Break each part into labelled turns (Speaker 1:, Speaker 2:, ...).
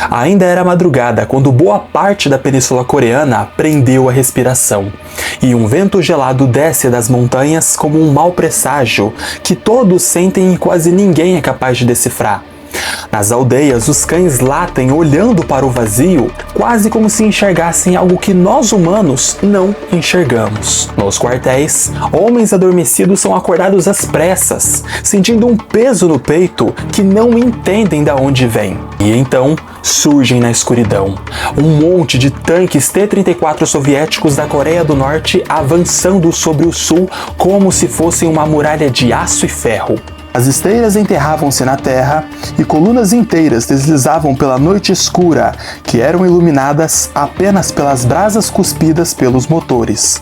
Speaker 1: Ainda era madrugada quando boa parte da Península Coreana prendeu a respiração, e um vento gelado desce das montanhas como um mau presságio que todos sentem e quase ninguém é capaz de decifrar. Nas aldeias, os cães latem olhando para o vazio, quase como se enxergassem algo que nós humanos não enxergamos. Nos quartéis, homens adormecidos são acordados às pressas, sentindo um peso no peito que não entendem de onde vem. E então, surgem na escuridão um monte de tanques T-34 soviéticos da Coreia do Norte avançando sobre o sul como se fossem uma muralha de aço e ferro. As esteiras enterravam-se na terra e colunas inteiras deslizavam pela noite escura, que eram iluminadas apenas pelas brasas cuspidas pelos motores.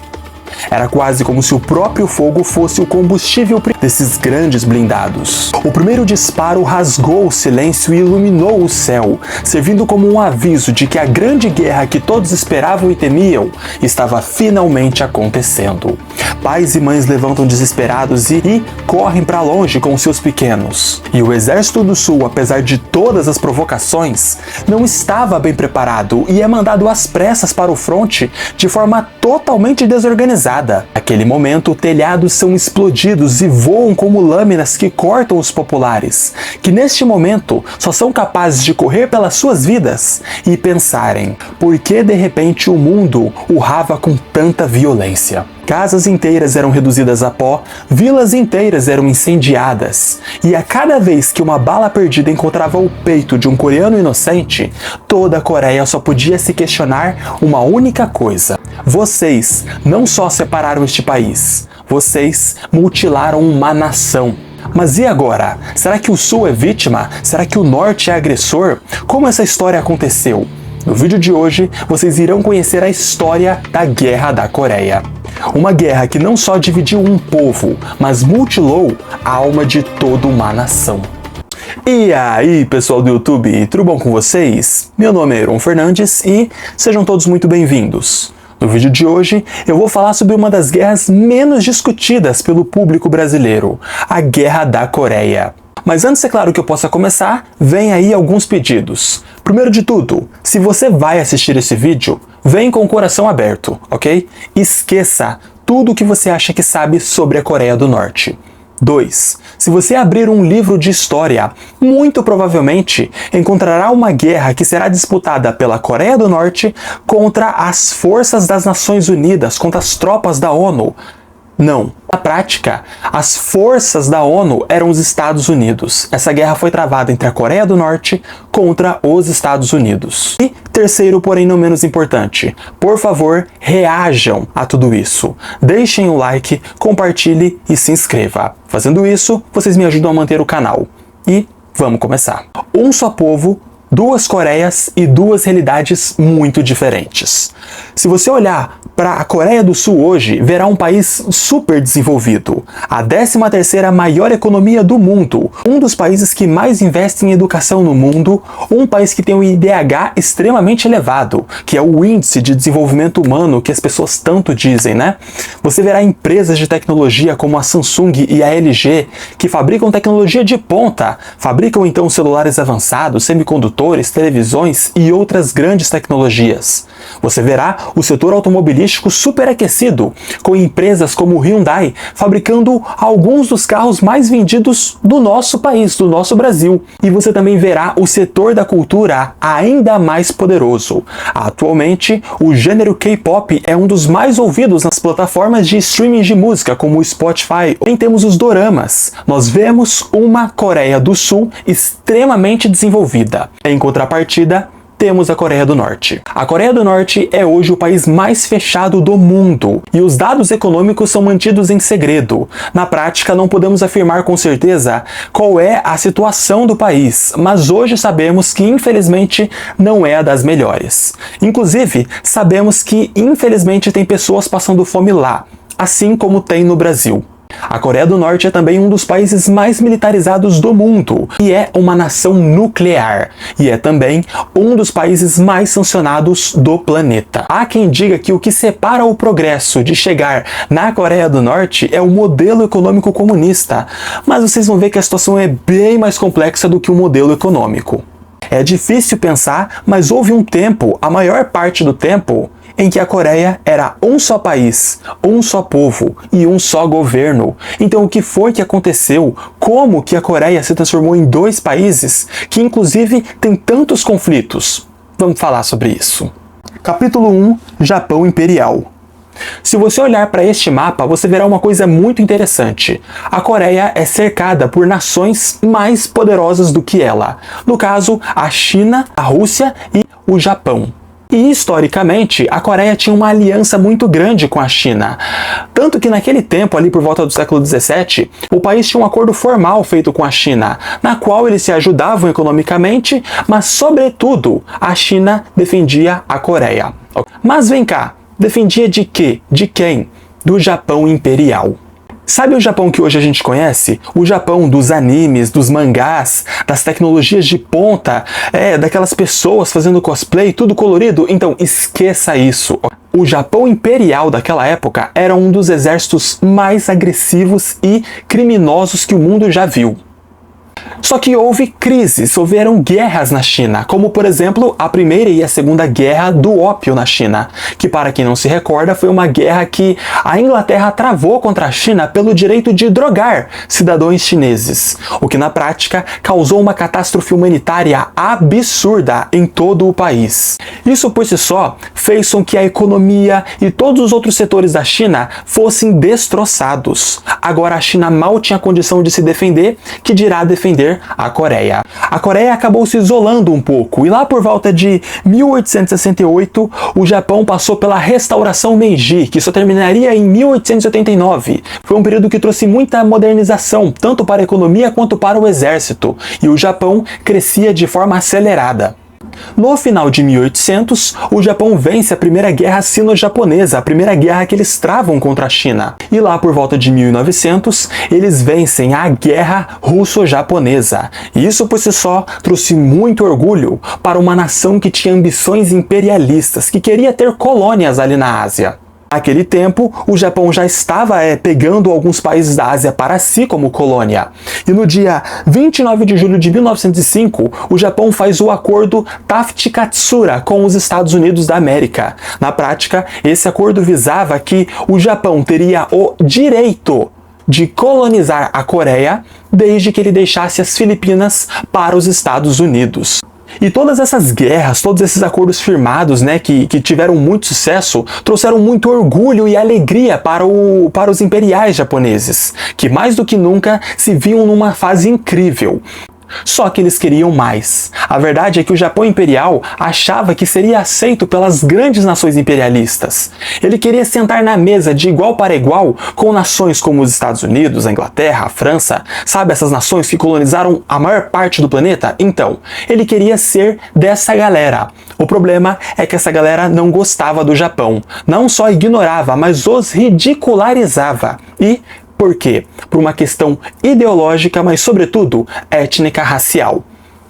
Speaker 1: Era quase como se o próprio fogo fosse o combustível desses grandes blindados. O primeiro disparo rasgou o silêncio e iluminou o céu, servindo como um aviso de que a grande guerra que todos esperavam e temiam estava finalmente acontecendo. Pais e mães levantam desesperados e correm para longe com seus pequenos. E o Exército do Sul, apesar de todas as provocações, não estava bem preparado e é mandado às pressas para o fronte de forma totalmente desorganizada. Naquele momento, telhados são explodidos e voam como lâminas que cortam os populares, que neste momento só são capazes de correr pelas suas vidas e pensarem: por que de repente o mundo urrava com tanta violência? Casas inteiras eram reduzidas a pó, vilas inteiras eram incendiadas, e a cada vez que uma bala perdida encontrava o peito de um coreano inocente, toda a Coreia só podia se questionar uma única coisa: vocês não só separaram este país, vocês mutilaram uma nação. Mas e agora? Será que o Sul é vítima? Será que o Norte é agressor? Como essa história aconteceu? No vídeo de hoje, vocês irão conhecer a história da Guerra da Coreia. Uma guerra que não só dividiu um povo, mas mutilou a alma de toda uma nação. E aí, pessoal do YouTube, tudo bom com vocês? Meu nome é Aaron Fernandes e sejam todos muito bem-vindos. No vídeo de hoje, eu vou falar sobre uma das guerras menos discutidas pelo público brasileiro, a Guerra da Coreia. Mas antes, é claro, que eu possa começar, vem aí alguns pedidos. Primeiro de tudo, se você vai assistir esse vídeo, vem com o coração aberto, ok? Esqueça tudo o que você acha que sabe sobre a Coreia do Norte. 2. Se você abrir um livro de história, muito provavelmente encontrará uma guerra que será disputada pela Coreia do Norte contra as forças das Nações Unidas, contra as tropas da ONU. Não. Na prática, as forças da ONU eram os Estados Unidos. Essa guerra foi travada entre a Coreia do Norte contra os Estados Unidos. E terceiro, porém não menos importante, por favor, reajam a tudo isso. Deixem o like, compartilhe e se inscreva. Fazendo isso, vocês me ajudam a manter o canal. E vamos começar. Um só povo, duas Coreias e duas realidades muito diferentes. Se você olhar para a Coreia do Sul hoje, verá um país super desenvolvido, a 13ª maior economia do mundo, um dos países que mais investe em educação no mundo, um país que tem um IDH extremamente elevado, que é o Índice de Desenvolvimento Humano que as pessoas tanto dizem, né? Você verá empresas de tecnologia como a Samsung e a LG, que fabricam tecnologia de ponta, fabricam então celulares avançados, semicondutores, televisões e outras grandes tecnologias. Você verá o setor automobilístico superaquecido, com empresas como Hyundai fabricando alguns dos carros mais vendidos do nosso país, do nosso Brasil. E você também verá o setor da cultura ainda mais poderoso. Atualmente, o gênero K-pop é um dos mais ouvidos nas plataformas de streaming de música, como o Spotify. Também temos os doramas. Nós vemos uma Coreia do Sul extremamente desenvolvida. Em contrapartida, temos a Coreia do Norte. A Coreia do Norte é hoje o país mais fechado do mundo e os dados econômicos são mantidos em segredo. Na prática, não podemos afirmar com certeza qual é a situação do país, mas hoje sabemos que infelizmente não é a das melhores. Inclusive, sabemos que infelizmente tem pessoas passando fome lá, assim como tem no Brasil. A Coreia do Norte é também um dos países mais militarizados do mundo e é uma nação nuclear, e é também um dos países mais sancionados do planeta. Há quem diga que o que separa o progresso de chegar na Coreia do Norte é o modelo econômico comunista, mas vocês vão ver que a situação é bem mais complexa do que o modelo econômico. É difícil pensar, mas houve um tempo, a maior parte do tempo, em que a Coreia era um só país, um só povo e um só governo. Então o que foi que aconteceu? Como que a Coreia se transformou em dois países que inclusive tem tantos conflitos? Vamos falar sobre isso. Capítulo 1, Japão Imperial. Se você olhar para este mapa, você verá uma coisa muito interessante. A Coreia é cercada por nações mais poderosas do que ela. No caso, a China, a Rússia e o Japão. E, historicamente, a Coreia tinha uma aliança muito grande com a China. Tanto que naquele tempo, ali por volta do século XVII, o país tinha um acordo formal feito com a China, na qual eles se ajudavam economicamente, mas, sobretudo, a China defendia a Coreia. Mas vem cá, defendia de quê? De quem? Do Japão Imperial. Sabe o Japão que hoje a gente conhece? O Japão dos animes, dos mangás, das tecnologias de ponta, daquelas pessoas fazendo cosplay, tudo colorido? Então, esqueça isso. O Japão Imperial daquela época era um dos exércitos mais agressivos e criminosos que o mundo já viu. Só que houve crises, houveram guerras na China, como por exemplo a Primeira e a Segunda Guerra do Ópio na China, que para quem não se recorda foi uma guerra que a Inglaterra travou contra a China pelo direito de drogar cidadãos chineses, o que na prática causou uma catástrofe humanitária absurda em todo o país. Isso por si só fez com que a economia e todos os outros setores da China fossem destroçados. Agora a China mal tinha condição de se defender, que dirá defender a Coreia. A Coreia acabou se isolando um pouco e lá por volta de 1868 o Japão passou pela Restauração Meiji, que só terminaria em 1889. Foi um período que trouxe muita modernização, tanto para a economia quanto para o exército, e o Japão crescia de forma acelerada. No final de 1800, o Japão vence a Primeira Guerra Sino-Japonesa, a primeira guerra que eles travam contra a China. E lá por volta de 1900, eles vencem a Guerra Russo-Japonesa. E isso por si só trouxe muito orgulho para uma nação que tinha ambições imperialistas, que queria ter colônias ali na Ásia. Naquele tempo, o Japão já estava pegando alguns países da Ásia para si como colônia. E no dia 29 de julho de 1905, o Japão faz o acordo Taft-Katsura com os Estados Unidos da América. Na prática, esse acordo visava que o Japão teria o direito de colonizar a Coreia desde que ele deixasse as Filipinas para os Estados Unidos. E todas essas guerras, todos esses acordos firmados, que tiveram muito sucesso, trouxeram muito orgulho e alegria para os imperiais japoneses, que mais do que nunca se viam numa fase incrível. Só que eles queriam mais. A verdade é que o Japão Imperial achava que seria aceito pelas grandes nações imperialistas. Ele queria sentar na mesa de igual para igual com nações como os Estados Unidos, a Inglaterra, a França, sabe, essas nações que colonizaram a maior parte do planeta? Então, ele queria ser dessa galera. O problema é que essa galera não gostava do Japão. Não só ignorava, mas os ridicularizava. E por quê? Por uma questão ideológica, mas sobretudo étnica racial.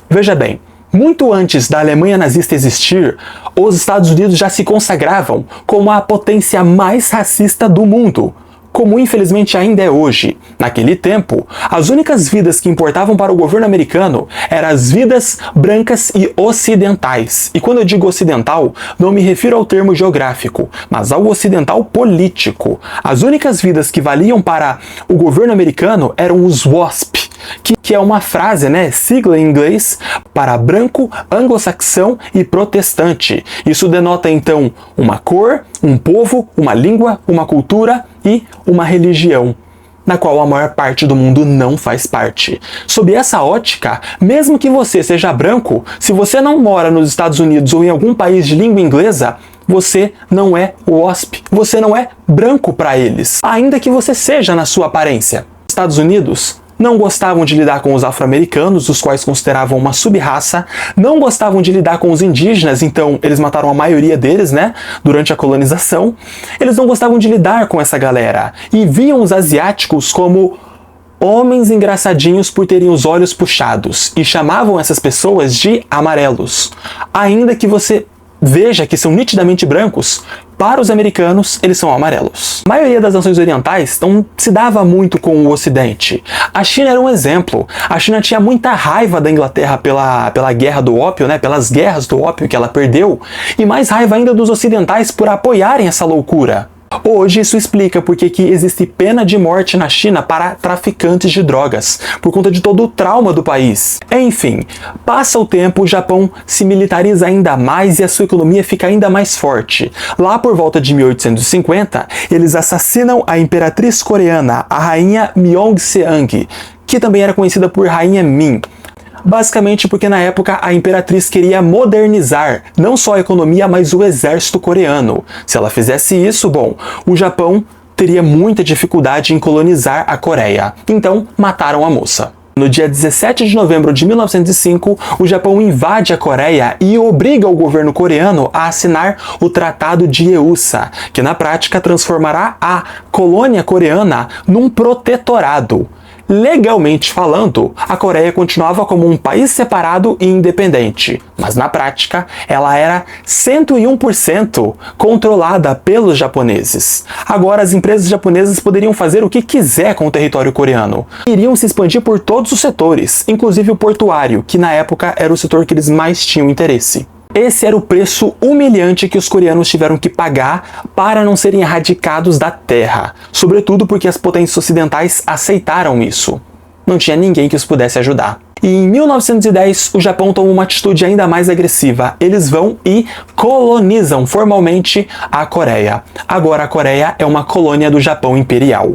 Speaker 1: Veja bem, muito antes da Alemanha nazista existir, os Estados Unidos já se consagravam como a potência mais racista do mundo, como infelizmente ainda é hoje. Naquele tempo, as únicas vidas que importavam para o governo americano eram as vidas brancas e ocidentais. E quando eu digo ocidental, não me refiro ao termo geográfico, mas ao ocidental político. As únicas vidas que valiam para o governo americano eram os WASP, que é uma frase, sigla em inglês, para branco, anglo-saxão e protestante. Isso denota então uma cor, um povo, uma língua, uma cultura e uma religião, na qual a maior parte do mundo não faz parte. Sob essa ótica, mesmo que você seja branco, se você não mora nos Estados Unidos ou em algum país de língua inglesa, você não é WASP, você não é branco para eles, ainda que você seja na sua aparência. Os Estados Unidos não gostavam de lidar com os afro-americanos, os quais consideravam uma sub-raça, não gostavam de lidar com os indígenas, então eles mataram a maioria deles, durante a colonização. Eles não gostavam de lidar com essa galera e viam os asiáticos como homens engraçadinhos por terem os olhos puxados e chamavam essas pessoas de amarelos. Ainda que você veja que são nitidamente brancos, Para os americanos, eles são amarelos. A maioria das nações orientais não se dava muito com o Ocidente. A China era um exemplo. A China tinha muita raiva da Inglaterra pela guerra do ópio, né? Pelas guerras do ópio que ela perdeu, e mais raiva ainda dos ocidentais por apoiarem essa loucura. Hoje isso explica porque que existe pena de morte na China para traficantes de drogas, por conta de todo o trauma do país. Enfim, passa o tempo, o Japão se militariza ainda mais e a sua economia fica ainda mais forte. Lá por volta de 1850, eles assassinam a imperatriz coreana, a rainha Myeongseong, que também era conhecida por Rainha Min. Basicamente porque na época a imperatriz queria modernizar não só a economia, mas o exército coreano. Se ela fizesse isso, bom, o Japão teria muita dificuldade em colonizar a Coreia. Então, mataram a moça. No dia 17 de novembro de 1905, o Japão invade a Coreia e obriga o governo coreano a assinar o Tratado de Eusa, que na prática transformará a colônia coreana num protetorado. Legalmente falando, a Coreia continuava como um país separado e independente, mas na prática ela era 101% controlada pelos japoneses. Agora as empresas japonesas poderiam fazer o que quiser com o território coreano. Iriam se expandir por todos os setores, inclusive o portuário, que na época era o setor que eles mais tinham interesse. Esse era o preço humilhante que os coreanos tiveram que pagar para não serem erradicados da terra, sobretudo porque as potências ocidentais aceitaram isso. Não tinha ninguém que os pudesse ajudar. E em 1910, o Japão toma uma atitude ainda mais agressiva. Eles vão e colonizam formalmente a Coreia. Agora a Coreia é uma colônia do Japão Imperial.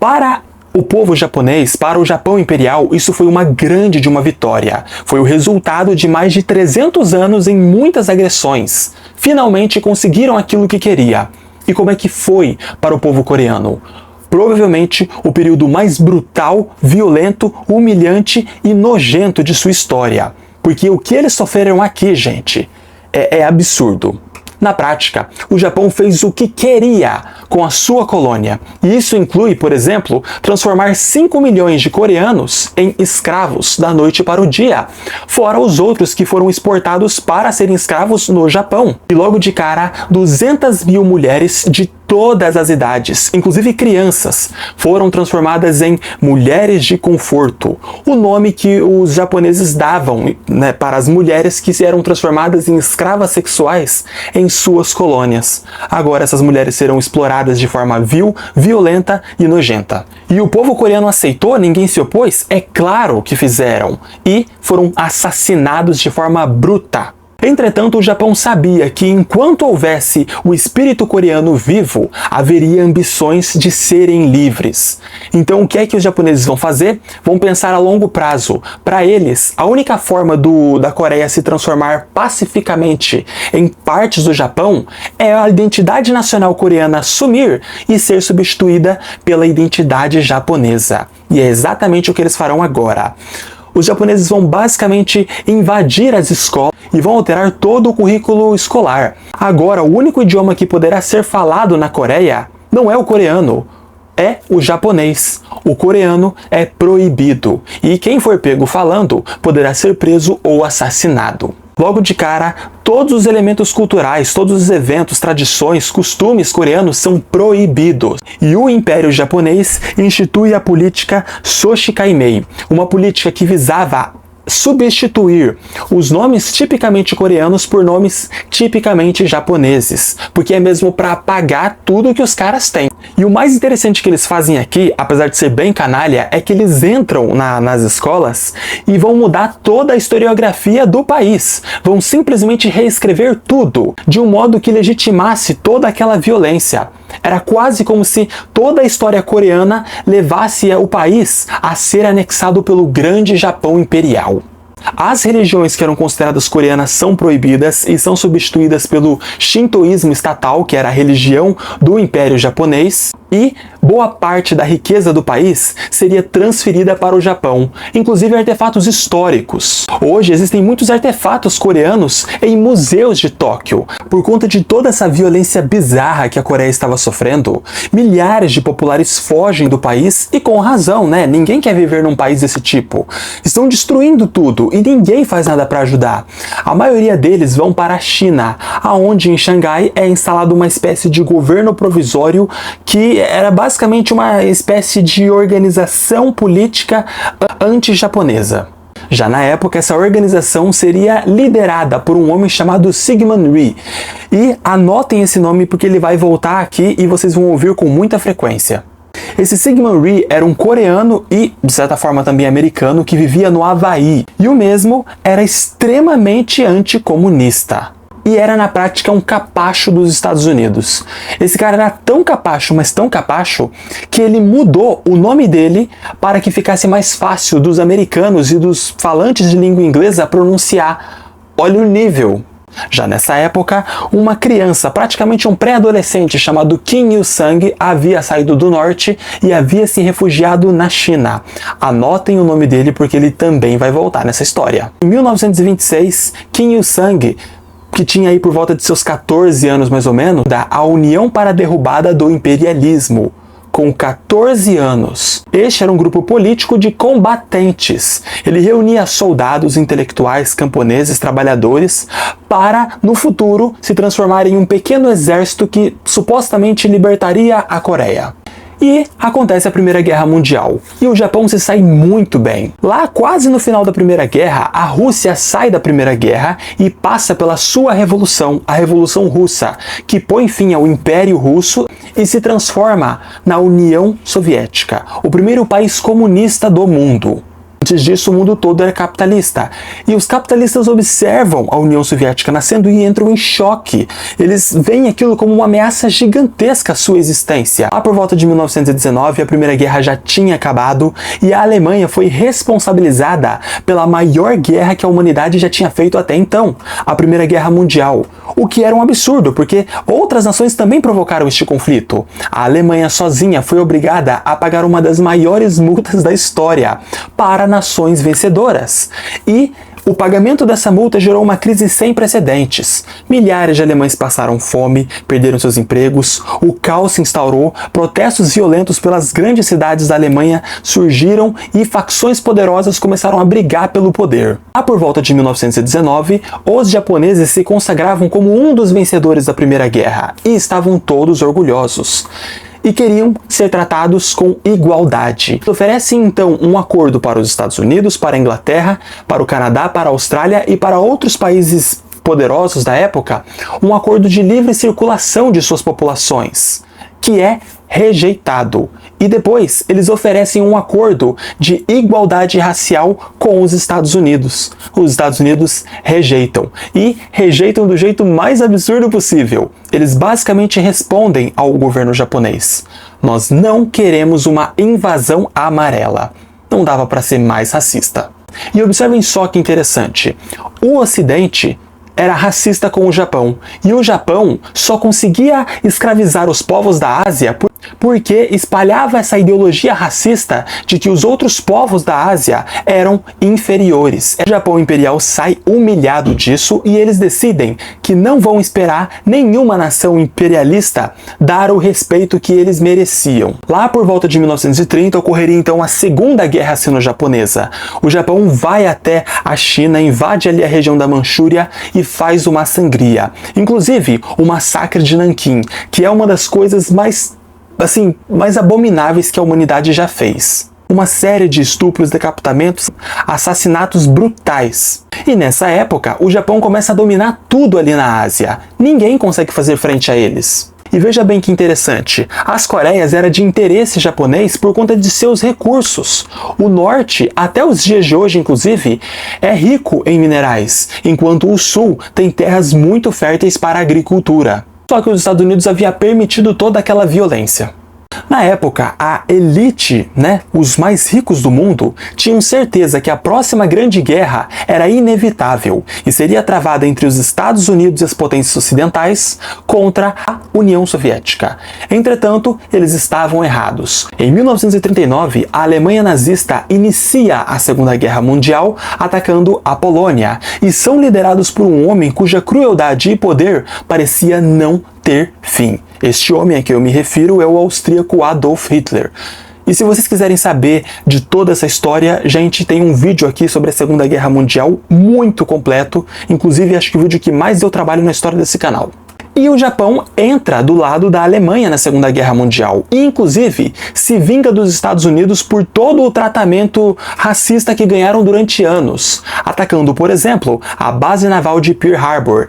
Speaker 1: Para o povo japonês, para o Japão Imperial, isso foi uma grande de uma vitória. Foi o resultado de mais de 300 anos em muitas agressões. Finalmente conseguiram aquilo que queria. E como é que foi para o povo coreano? Provavelmente o período mais brutal, violento, humilhante e nojento de sua história. Porque o que eles sofreram aqui, gente, é absurdo. Na prática, o Japão fez o que queria com a sua colônia. E isso inclui, por exemplo, transformar 5 milhões de coreanos em escravos da noite para o dia, fora os outros que foram exportados para serem escravos no Japão. E logo de cara, 200 mil mulheres de todas as idades, inclusive crianças, foram transformadas em mulheres de conforto, o nome que os japoneses davam, né, para as mulheres que eram transformadas em escravas sexuais em suas colônias. Agora essas mulheres serão exploradas de forma vil, violenta e nojenta. E o povo coreano aceitou? Ninguém se opôs? É claro que fizeram. E foram assassinados de forma bruta. Entretanto, o Japão sabia que enquanto houvesse o espírito coreano vivo, haveria ambições de serem livres. Então, o que é que os japoneses vão fazer? Vão pensar a longo prazo. Para eles, a única forma da Coreia se transformar pacificamente em partes do Japão é a identidade nacional coreana sumir e ser substituída pela identidade japonesa. E é exatamente o que eles farão agora. Os japoneses vão basicamente invadir as escolas e vão alterar todo o currículo escolar. Agora, o único idioma que poderá ser falado na Coreia não é o coreano, é o japonês. O coreano é proibido e quem for pego falando poderá ser preso ou assassinado. Logo de cara, todos os elementos culturais, todos os eventos, tradições, costumes coreanos são proibidos. E o Império Japonês institui a política Soshikaimei, uma política que visava substituir os nomes tipicamente coreanos por nomes tipicamente japoneses, porque é mesmo para apagar tudo que os caras têm. E o mais interessante que eles fazem aqui, apesar de ser bem canalha, é que eles entram nas escolas e vão mudar toda a historiografia do país. Vão simplesmente reescrever tudo, de um modo que legitimasse toda aquela violência. Era quase como se toda a história coreana levasse o país a ser anexado pelo grande Japão imperial. As religiões que eram consideradas coreanas são proibidas e são substituídas pelo shintoísmo estatal, que era a religião do Império Japonês. E boa parte da riqueza do país seria transferida para o Japão, inclusive artefatos históricos. Hoje existem muitos artefatos coreanos em museus de Tóquio. Por conta de toda essa violência bizarra que a Coreia estava sofrendo, milhares de populares fogem do país e com razão, né? Ninguém quer viver num país desse tipo. Estão destruindo tudo e ninguém faz nada para ajudar. A maioria deles vão para a China, aonde em Xangai é instalado uma espécie de governo provisório que era basicamente uma espécie de organização política anti-japonesa. Já na época, essa organização seria liderada por um homem chamado Syngman Rhee. E anotem esse nome porque ele vai voltar aqui e vocês vão ouvir com muita frequência. Esse Syngman Rhee era um coreano e, de certa forma, também americano que vivia no Havaí. E o mesmo era extremamente anticomunista. E era na prática um capacho dos Estados Unidos. Esse cara era tão capacho, mas tão capacho, que ele mudou o nome dele para que ficasse mais fácil dos americanos e dos falantes de língua inglesa pronunciar. Olha o nível. Já nessa época, uma criança, praticamente um pré-adolescente chamado Kim Il-sung, havia saído do norte e havia se refugiado na China. Anotem o nome dele porque ele também vai voltar nessa história. Em 1926, Kim Il-sung, que tinha aí por volta de seus 14 anos mais ou menos, da União para a Derrubada do Imperialismo, com 14 anos. Este era um grupo político de combatentes. Ele reunia soldados, intelectuais, camponeses, trabalhadores, para, no futuro, se transformar em um pequeno exército que supostamente libertaria a Coreia. E acontece a Primeira Guerra Mundial, e o Japão se sai muito bem. Lá, quase no final da Primeira Guerra, a Rússia sai da Primeira Guerra e passa pela sua revolução, a Revolução Russa, que põe fim ao Império Russo e se transforma na União Soviética, o primeiro país comunista do mundo. Antes disso, o mundo todo era capitalista. E os capitalistas observam a União Soviética nascendo e entram em choque. Eles veem aquilo como uma ameaça gigantesca à sua existência. Lá por volta de 1919, a Primeira Guerra já tinha acabado e a Alemanha foi responsabilizada pela maior guerra que a humanidade já tinha feito até então, a Primeira Guerra Mundial. O que era um absurdo, porque outras nações também provocaram este conflito. A Alemanha sozinha foi obrigada a pagar uma das maiores multas da história para nações vencedoras. E o pagamento dessa multa gerou uma crise sem precedentes. Milhares de alemães passaram fome, perderam seus empregos, o caos se instaurou, protestos violentos pelas grandes cidades da Alemanha surgiram e facções poderosas começaram a brigar pelo poder. Lá por volta de 1919, os japoneses se consagravam como um dos vencedores da Primeira Guerra e estavam todos orgulhosos. E queriam ser tratados com igualdade. Oferecem então um acordo para os Estados Unidos, para a Inglaterra, para o Canadá, para a Austrália e para outros países poderosos da época, um acordo de livre circulação de suas populações, que é rejeitado. E depois eles oferecem um acordo de igualdade racial com os Estados Unidos. Os Estados Unidos rejeitam. E rejeitam do jeito mais absurdo possível. Eles basicamente respondem ao governo japonês: nós não queremos uma invasão amarela. Não dava para ser mais racista. E observem só que interessante. O Ocidente era racista com o Japão. E o Japão só conseguia escravizar os povos da Ásia porque espalhava essa ideologia racista de que os outros povos da Ásia eram inferiores. O Japão imperial sai humilhado disso e eles decidem que não vão esperar nenhuma nação imperialista dar o respeito que eles mereciam. Lá por volta de 1930 ocorreria então a Segunda Guerra Sino-Japonesa. O Japão vai até a China, invade ali a região da Manchúria e faz uma sangria. Inclusive o massacre de Nanquim, que é uma das coisas mais abomináveis que a humanidade já fez. Uma série de estupros, decapitamentos, assassinatos brutais. E nessa época, o Japão começa a dominar tudo ali na Ásia. Ninguém consegue fazer frente a eles. E veja bem que interessante, as Coreias eram de interesse japonês por conta de seus recursos. O norte, até os dias de hoje inclusive, é rico em minerais, enquanto o sul tem terras muito férteis para a agricultura. Só que os Estados Unidos havia permitido toda aquela violência. Na época, a elite, os mais ricos do mundo, tinham certeza que a próxima grande guerra era inevitável e seria travada entre os Estados Unidos e as potências ocidentais contra a União Soviética. Entretanto, eles estavam errados. Em 1939, a Alemanha nazista inicia a Segunda Guerra Mundial atacando a Polônia e são liderados por um homem cuja crueldade e poder parecia não ter fim. Este homem a que eu me refiro é o austríaco Adolf Hitler. E se vocês quiserem saber de toda essa história, a gente tem um vídeo aqui sobre a Segunda Guerra Mundial muito completo, inclusive acho que o vídeo que mais deu trabalho na história desse canal. E o Japão entra do lado da Alemanha na Segunda Guerra Mundial e, inclusive, se vinga dos Estados Unidos por todo o tratamento racista que ganharam durante anos, atacando, por exemplo, a base naval de Pearl Harbor.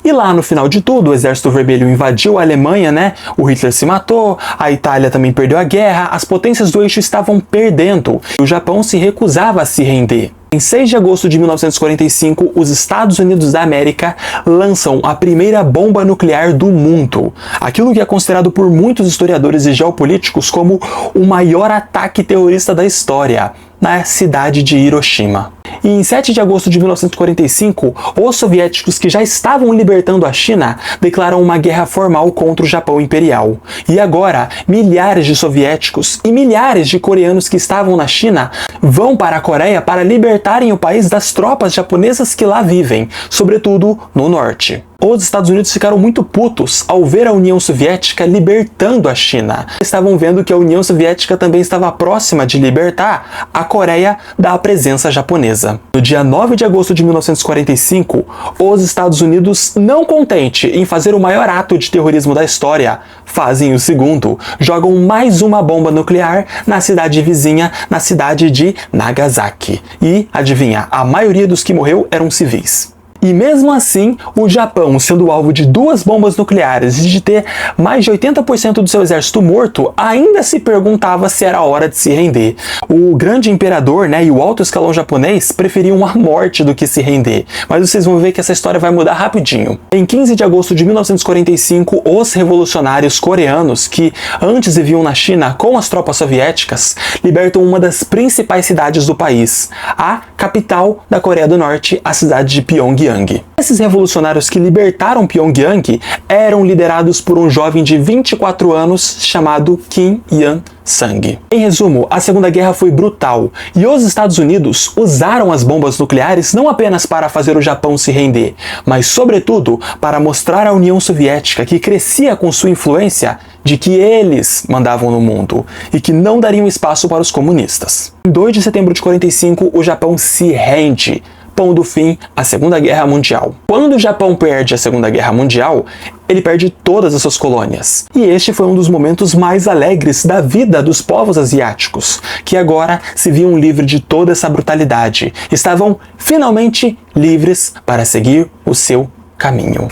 Speaker 1: E lá no final de tudo, o Exército Vermelho invadiu a Alemanha, o Hitler se matou, a Itália também perdeu a guerra, as potências do eixo estavam perdendo e o Japão se recusava a se render. Em 6 de agosto de 1945, os Estados Unidos da América lançam a primeira bomba nuclear do mundo, aquilo que é considerado por muitos historiadores e geopolíticos como o maior ataque terrorista da história, na cidade de Hiroshima. E em 7 de agosto de 1945, os soviéticos que já estavam libertando a China declaram uma guerra formal contra o Japão Imperial. E agora, milhares de soviéticos e milhares de coreanos que estavam na China vão para a Coreia para libertarem o país das tropas japonesas que lá vivem, sobretudo no norte. Os Estados Unidos ficaram muito putos ao ver a União Soviética libertando a China. Estavam vendo que a União Soviética também estava próxima de libertar a Coreia da presença japonesa. No dia 9 de agosto de 1945, os Estados Unidos, não contente em fazer o maior ato de terrorismo da história, fazem o segundo, jogam mais uma bomba nuclear na cidade vizinha, na cidade de Nagasaki. E, adivinha, a maioria dos que morreu eram civis. E mesmo assim, o Japão, sendo alvo de 2 bombas nucleares e de ter mais de 80% do seu exército morto, ainda se perguntava se era hora de se render. O grande imperador, e o alto escalão japonês preferiam a morte do que se render. Mas vocês vão ver que essa história vai mudar rapidinho. Em 15 de agosto de 1945, os revolucionários coreanos, que antes viviam na China com as tropas soviéticas, libertam uma das principais cidades do país, a capital da Coreia do Norte, a cidade de Pyongyang. Esses revolucionários que libertaram Pyongyang eram liderados por um jovem de 24 anos chamado Kim Il-sung. Em resumo, a Segunda Guerra foi brutal e os Estados Unidos usaram as bombas nucleares não apenas para fazer o Japão se render, mas sobretudo para mostrar à União Soviética, que crescia com sua influência, de que eles mandavam no mundo e que não dariam espaço para os comunistas. Em 2 de setembro de 45, o Japão se rende, pondo fim à Segunda Guerra Mundial. Quando o Japão perde a Segunda Guerra Mundial, ele perde todas as suas colônias. E este foi um dos momentos mais alegres da vida dos povos asiáticos, que agora se viam livres de toda essa brutalidade. Estavam finalmente livres para seguir o seu caminho.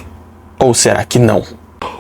Speaker 1: Ou será que não?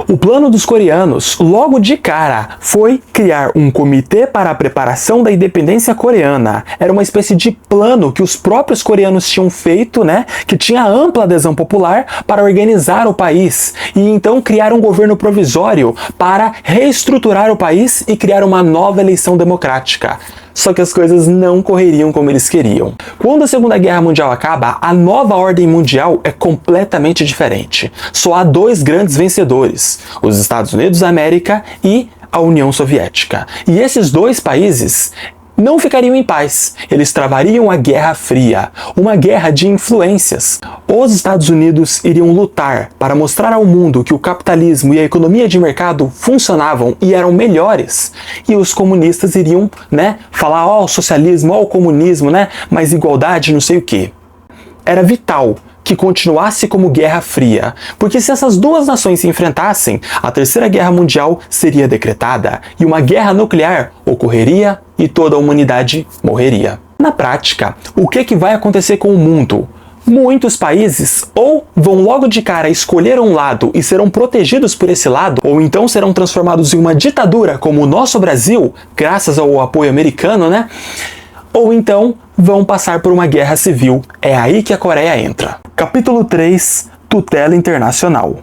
Speaker 1: O plano dos coreanos, logo de cara, foi criar um comitê para a preparação da independência coreana. Era uma espécie de plano que os próprios coreanos tinham feito, que tinha ampla adesão popular para organizar o país. E então criar um governo provisório para reestruturar o país e criar uma nova eleição democrática. Só que as coisas não correriam como eles queriam. Quando a Segunda Guerra Mundial acaba, a nova ordem mundial é completamente diferente. Só há 2 grandes vencedores, os Estados Unidos da América e a União Soviética. E esses 2 países não ficariam em paz. Eles travariam a Guerra Fria, uma guerra de influências. Os Estados Unidos iriam lutar para mostrar ao mundo que o capitalismo e a economia de mercado funcionavam e eram melhores. E os comunistas iriam, falar, o socialismo, o comunismo, mais igualdade, não sei o quê. Era vital que continuasse como Guerra Fria, porque se essas 2 nações se enfrentassem, a Terceira Guerra Mundial seria decretada e uma guerra nuclear ocorreria e toda a humanidade morreria. Na prática, o que vai acontecer com o mundo? Muitos países ou vão logo de cara escolher um lado e serão protegidos por esse lado, ou então serão transformados em uma ditadura como o nosso Brasil, graças ao apoio americano, ou então vão passar por uma guerra civil. É aí que a Coreia entra. Capítulo 3. Tutela Internacional.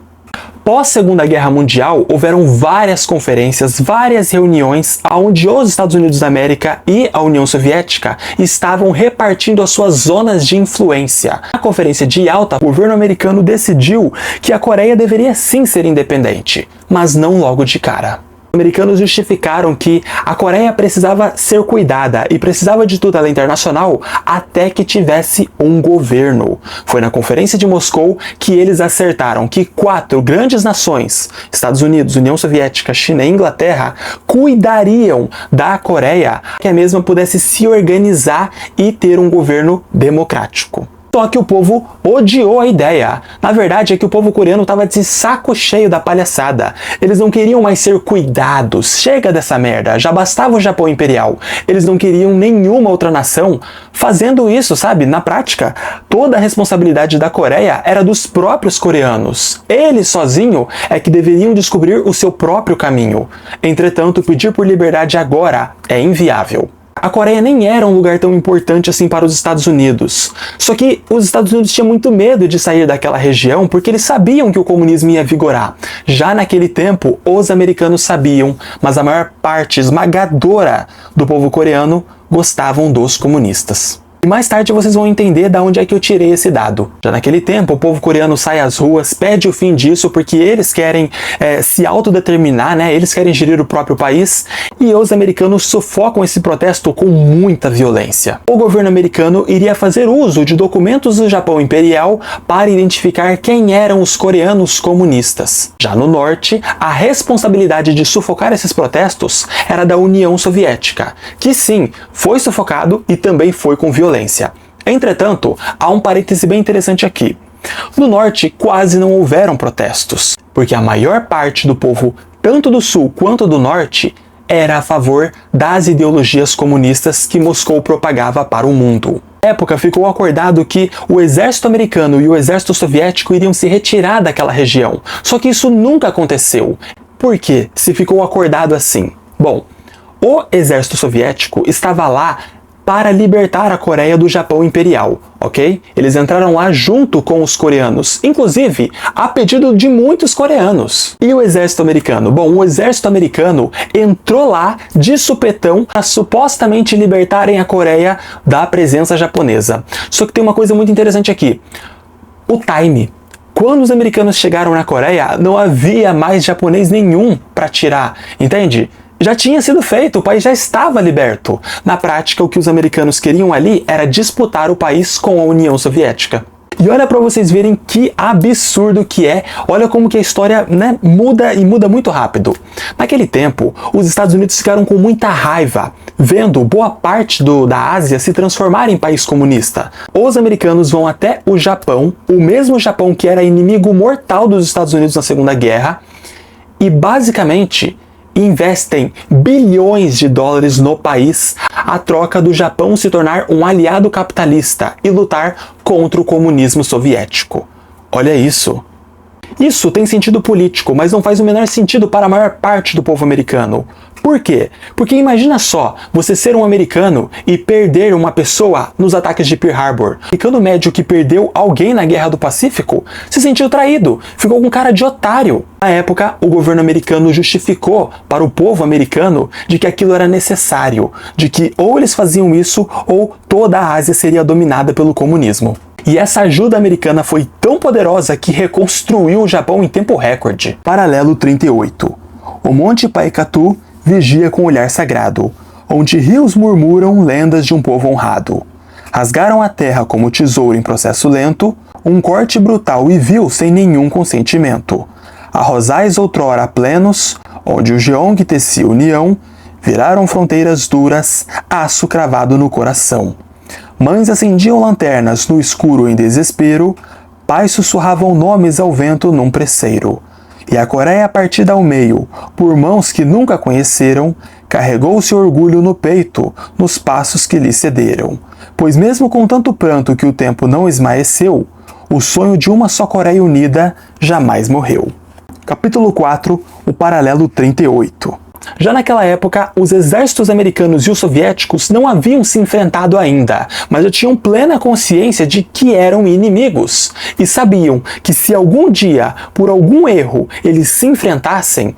Speaker 1: Pós Segunda Guerra Mundial, houveram várias conferências, várias reuniões onde os Estados Unidos da América e a União Soviética estavam repartindo as suas zonas de influência. Na Conferência de Yalta, o governo americano decidiu que a Coreia deveria sim ser independente, mas não logo de cara. Os americanos justificaram que a Coreia precisava ser cuidada e precisava de tutela internacional até que tivesse um governo. Foi na Conferência de Moscou que eles acertaram que 4 grandes nações, Estados Unidos, União Soviética, China e Inglaterra, cuidariam da Coreia que a mesma pudesse se organizar e ter um governo democrático. Só que o povo odiou a ideia. Na verdade é que o povo coreano estava de saco cheio da palhaçada. Eles não queriam mais ser cuidados. Chega dessa merda, já bastava o Japão imperial. Eles não queriam nenhuma outra nação fazendo isso, sabe? Na prática, toda a responsabilidade da Coreia era dos próprios coreanos. Eles sozinhos é que deveriam descobrir o seu próprio caminho. Entretanto, pedir por liberdade agora é inviável. A Coreia nem era um lugar tão importante assim para os Estados Unidos. Só que os Estados Unidos tinham muito medo de sair daquela região porque eles sabiam que o comunismo ia vigorar. Já naquele tempo, os americanos sabiam, mas a maior parte esmagadora do povo coreano gostavam dos comunistas. E mais tarde vocês vão entender de onde é que eu tirei esse dado. Já naquele tempo, o povo coreano sai às ruas, pede o fim disso porque eles querem se autodeterminar, né? Eles querem gerir o próprio país e os americanos sufocam esse protesto com muita violência. O governo americano iria fazer uso de documentos do Japão Imperial para identificar quem eram os coreanos comunistas. Já no norte, a responsabilidade de sufocar esses protestos era da União Soviética, que sim, foi sufocado e também foi com violência. Entretanto, há um parêntese bem interessante aqui. No norte, quase não houveram protestos, porque a maior parte do povo, tanto do sul quanto do norte, era a favor das ideologias comunistas que Moscou propagava para o mundo. Na época, ficou acordado que o exército americano e o exército soviético iriam se retirar daquela região. Só que isso nunca aconteceu. Por que se ficou acordado assim? Bom, o exército soviético estava lá para libertar a Coreia do Japão Imperial, ok? Eles entraram lá junto com os coreanos, inclusive a pedido de muitos coreanos. E o exército americano? Bom, o exército americano entrou lá de supetão para supostamente libertarem a Coreia da presença japonesa. Só que tem uma coisa muito interessante aqui. O time. Quando os americanos chegaram na Coreia, não havia mais japonês nenhum para tirar, entende? Já tinha sido feito, o país já estava liberto. Na prática, o que os americanos queriam ali era disputar o país com a União Soviética. E olha para vocês verem que absurdo que é, olha como que a história, né, muda e muda muito rápido. Naquele tempo, os Estados Unidos ficaram com muita raiva, vendo boa parte da Ásia se transformar em país comunista. Os americanos vão até o Japão, o mesmo Japão que era inimigo mortal dos Estados Unidos na Segunda Guerra, e basicamente investem bilhões de dólares no país à troca do Japão se tornar um aliado capitalista e lutar contra o comunismo soviético. Olha isso. Isso tem sentido político, mas não faz o menor sentido para a maior parte do povo americano. Por quê? Porque imagina só, você ser um americano e perder uma pessoa nos ataques de Pearl Harbor. O americano médio que perdeu alguém na Guerra do Pacífico se sentiu traído, ficou com cara de otário. Na época, o governo americano justificou para o povo americano de que aquilo era necessário, de que ou eles faziam isso ou toda a Ásia seria dominada pelo comunismo. E essa ajuda americana foi tão poderosa que reconstruiu o Japão em tempo recorde. Paralelo 38. O Monte Paekatu vigia com olhar sagrado, onde rios murmuram lendas de um povo honrado. Rasgaram a terra como tesouro em processo lento, um corte brutal e vil sem nenhum consentimento. Arrozais outrora plenos, onde o Jeong tecia união, viraram fronteiras duras, aço cravado no coração. Mães acendiam lanternas no escuro em desespero, pais sussurravam nomes ao vento num preceiro. E a Coreia partida ao meio, por mãos que nunca conheceram, carregou-se orgulho no peito, nos passos que lhe cederam. Pois mesmo com tanto pranto que o tempo não esmaeceu, o sonho de uma só Coreia unida jamais morreu. Capítulo 4, o Paralelo 38. Já naquela época, os exércitos americanos e os soviéticos não haviam se enfrentado ainda, mas já tinham plena consciência de que eram inimigos e sabiam que se algum dia, por algum erro, eles se enfrentassem,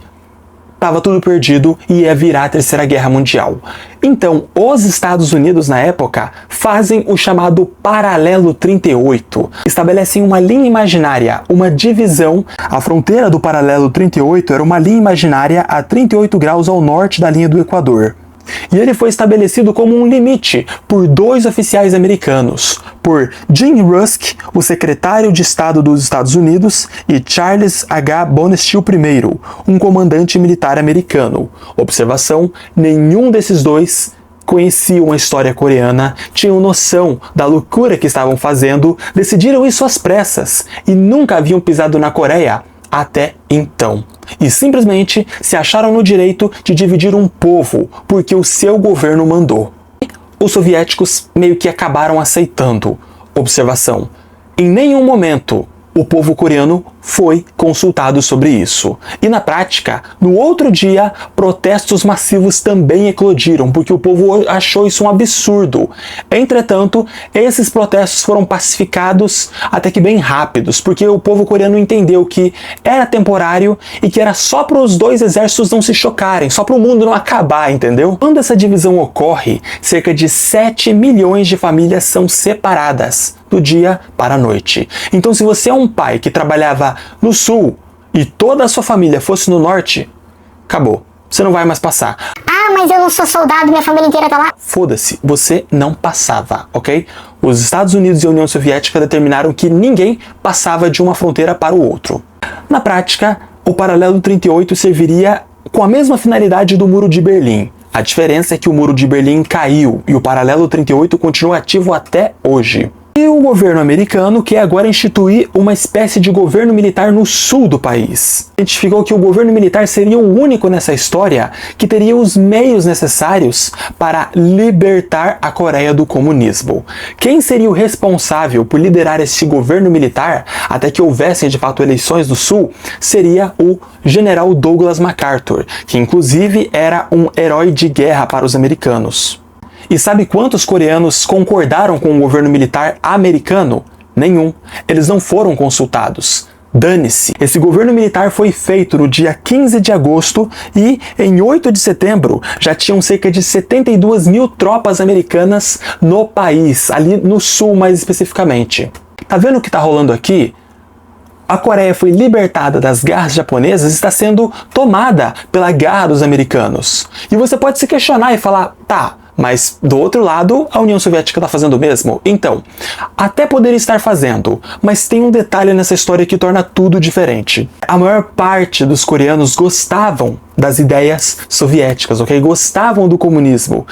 Speaker 1: estava tudo perdido e ia virar a Terceira Guerra Mundial. Então, os Estados Unidos, na época, fazem o chamado Paralelo 38. Estabelecem uma linha imaginária, uma divisão. A fronteira do Paralelo 38 era uma linha imaginária a 38 graus ao norte da linha do Equador. E ele foi estabelecido como um limite por 2 oficiais americanos, por Jim Rusk, o secretário de Estado dos Estados Unidos, e Charles H. Bonesteel I, um comandante militar americano. Observação: nenhum desses dois conheciam a história coreana, tinham noção da loucura que estavam fazendo, decidiram isso às pressas e nunca haviam pisado na Coreia até então. E simplesmente se acharam no direito de dividir um povo, porque o seu governo mandou. Os soviéticos meio que acabaram aceitando. Observação: em nenhum momento o povo coreano foi consultado sobre isso. E na prática, no outro dia, protestos massivos também eclodiram, porque o povo achou isso um absurdo. Entretanto, esses protestos foram pacificados até que bem rápidos, porque o povo coreano entendeu que era temporário e que era só para os 2 exércitos não se chocarem, só para o mundo não acabar, entendeu? Quando essa divisão ocorre, cerca de 7 milhões de famílias são separadas do dia para a noite. Então, se você é um pai que trabalhava no sul e toda a sua família fosse no norte, acabou. Você não vai mais passar.
Speaker 2: Ah, mas eu não sou soldado, minha família inteira tá lá.
Speaker 1: Foda-se, você não passava, ok? Os Estados Unidos e a União Soviética determinaram que ninguém passava de uma fronteira para o outro. Na prática, o Paralelo 38 serviria com a mesma finalidade do Muro de Berlim. A diferença é que o Muro de Berlim caiu e o Paralelo 38 continua ativo até hoje. E o governo americano quer agora instituir uma espécie de governo militar no sul do país. Identificou que o governo militar seria o único nessa história que teria os meios necessários para libertar a Coreia do comunismo. Quem seria o responsável por liderar esse governo militar até que houvessem de fato eleições no sul seria o general Douglas MacArthur, que inclusive era um herói de guerra para os americanos. E sabe quantos coreanos concordaram com o governo militar americano? Nenhum. Eles não foram consultados. Dane-se. Esse governo militar foi feito no dia 15 de agosto e, em 8 de setembro, já tinham cerca de 72 mil tropas americanas no país, ali no sul mais especificamente. Tá vendo o que tá rolando aqui? A Coreia foi libertada das garras japonesas e está sendo tomada pela garra dos americanos. E você pode se questionar e falar, tá, mas do outro lado, a União Soviética está fazendo o mesmo? Então, até poderia estar fazendo, mas tem um detalhe nessa história que torna tudo diferente. A maior parte dos coreanos gostavam das ideias soviéticas, ok? Gostavam do comunismo.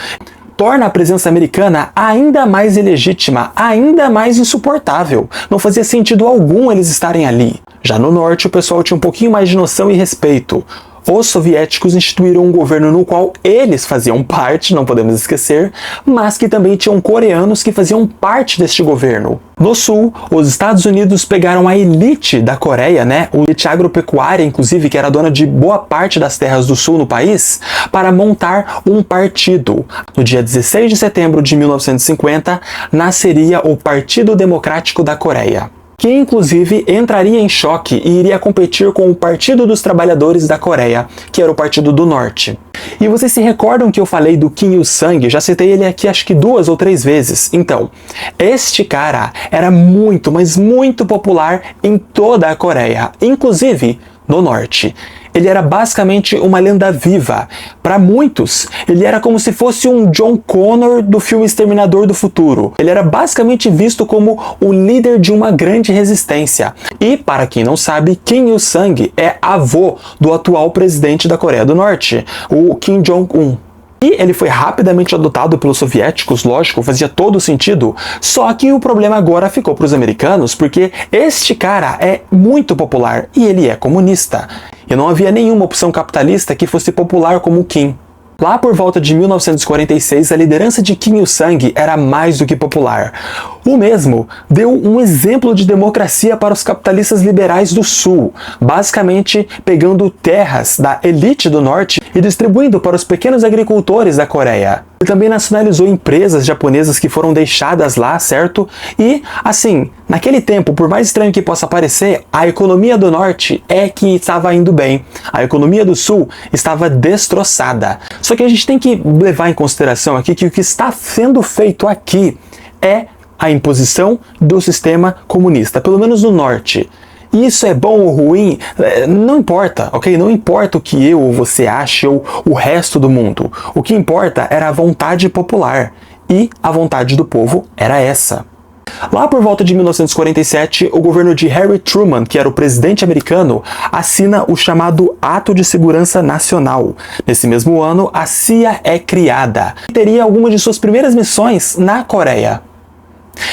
Speaker 1: Torna a presença americana ainda mais ilegítima, ainda mais insuportável. Não fazia sentido algum eles estarem ali. Já no norte, o pessoal tinha um pouquinho mais de noção e respeito. Os soviéticos instituíram um governo no qual eles faziam parte, não podemos esquecer, mas que também tinham coreanos que faziam parte deste governo. No sul, os Estados Unidos pegaram a elite da Coreia, a elite agropecuária, inclusive, que era dona de boa parte das terras do sul no país, para montar um partido. No dia 16 de setembro de 1950, nasceria o Partido Democrático da Coreia, que inclusive entraria em choque e iria competir com o Partido dos Trabalhadores da Coreia, que era o Partido do Norte. E vocês se recordam que eu falei do Kim Il-sung? Já citei ele aqui acho que 2 ou 3 vezes. Então, este cara era muito, mas muito popular em toda a Coreia, inclusive no Norte. Ele era basicamente uma lenda viva. Para muitos, ele era como se fosse um John Connor do filme Exterminador do Futuro. Ele era basicamente visto como o líder de uma grande resistência. E, para quem não sabe, Kim Il-sung é avô do atual presidente da Coreia do Norte, o Kim Jong-un. E ele foi rapidamente adotado pelos soviéticos, lógico, fazia todo sentido, só que o problema agora ficou para os americanos, porque este cara é muito popular e ele é comunista. E não havia nenhuma opção capitalista que fosse popular como o Kim. Lá por volta de 1946, a liderança de Kim Il-sung era mais do que popular. O mesmo deu um exemplo de democracia para os capitalistas liberais do Sul, basicamente pegando terras da elite do Norte e distribuindo para os pequenos agricultores da Coreia. Ele também nacionalizou empresas japonesas que foram deixadas lá, certo? E, assim, naquele tempo, por mais estranho que possa parecer, a economia do Norte é que estava indo bem. A economia do Sul estava destroçada. Só que a gente tem que levar em consideração aqui que o que está sendo feito aqui é a imposição do sistema comunista, pelo menos no Norte. Isso é bom ou ruim? Não importa, ok? Não importa o que eu ou você ache ou o resto do mundo. O que importa era a vontade popular. E a vontade do povo era essa. Lá por volta de 1947, o governo de Harry Truman, que era o presidente americano, assina o chamado Ato de Segurança Nacional. Nesse mesmo ano, a CIA é criada e teria algumas de suas primeiras missões na Coreia.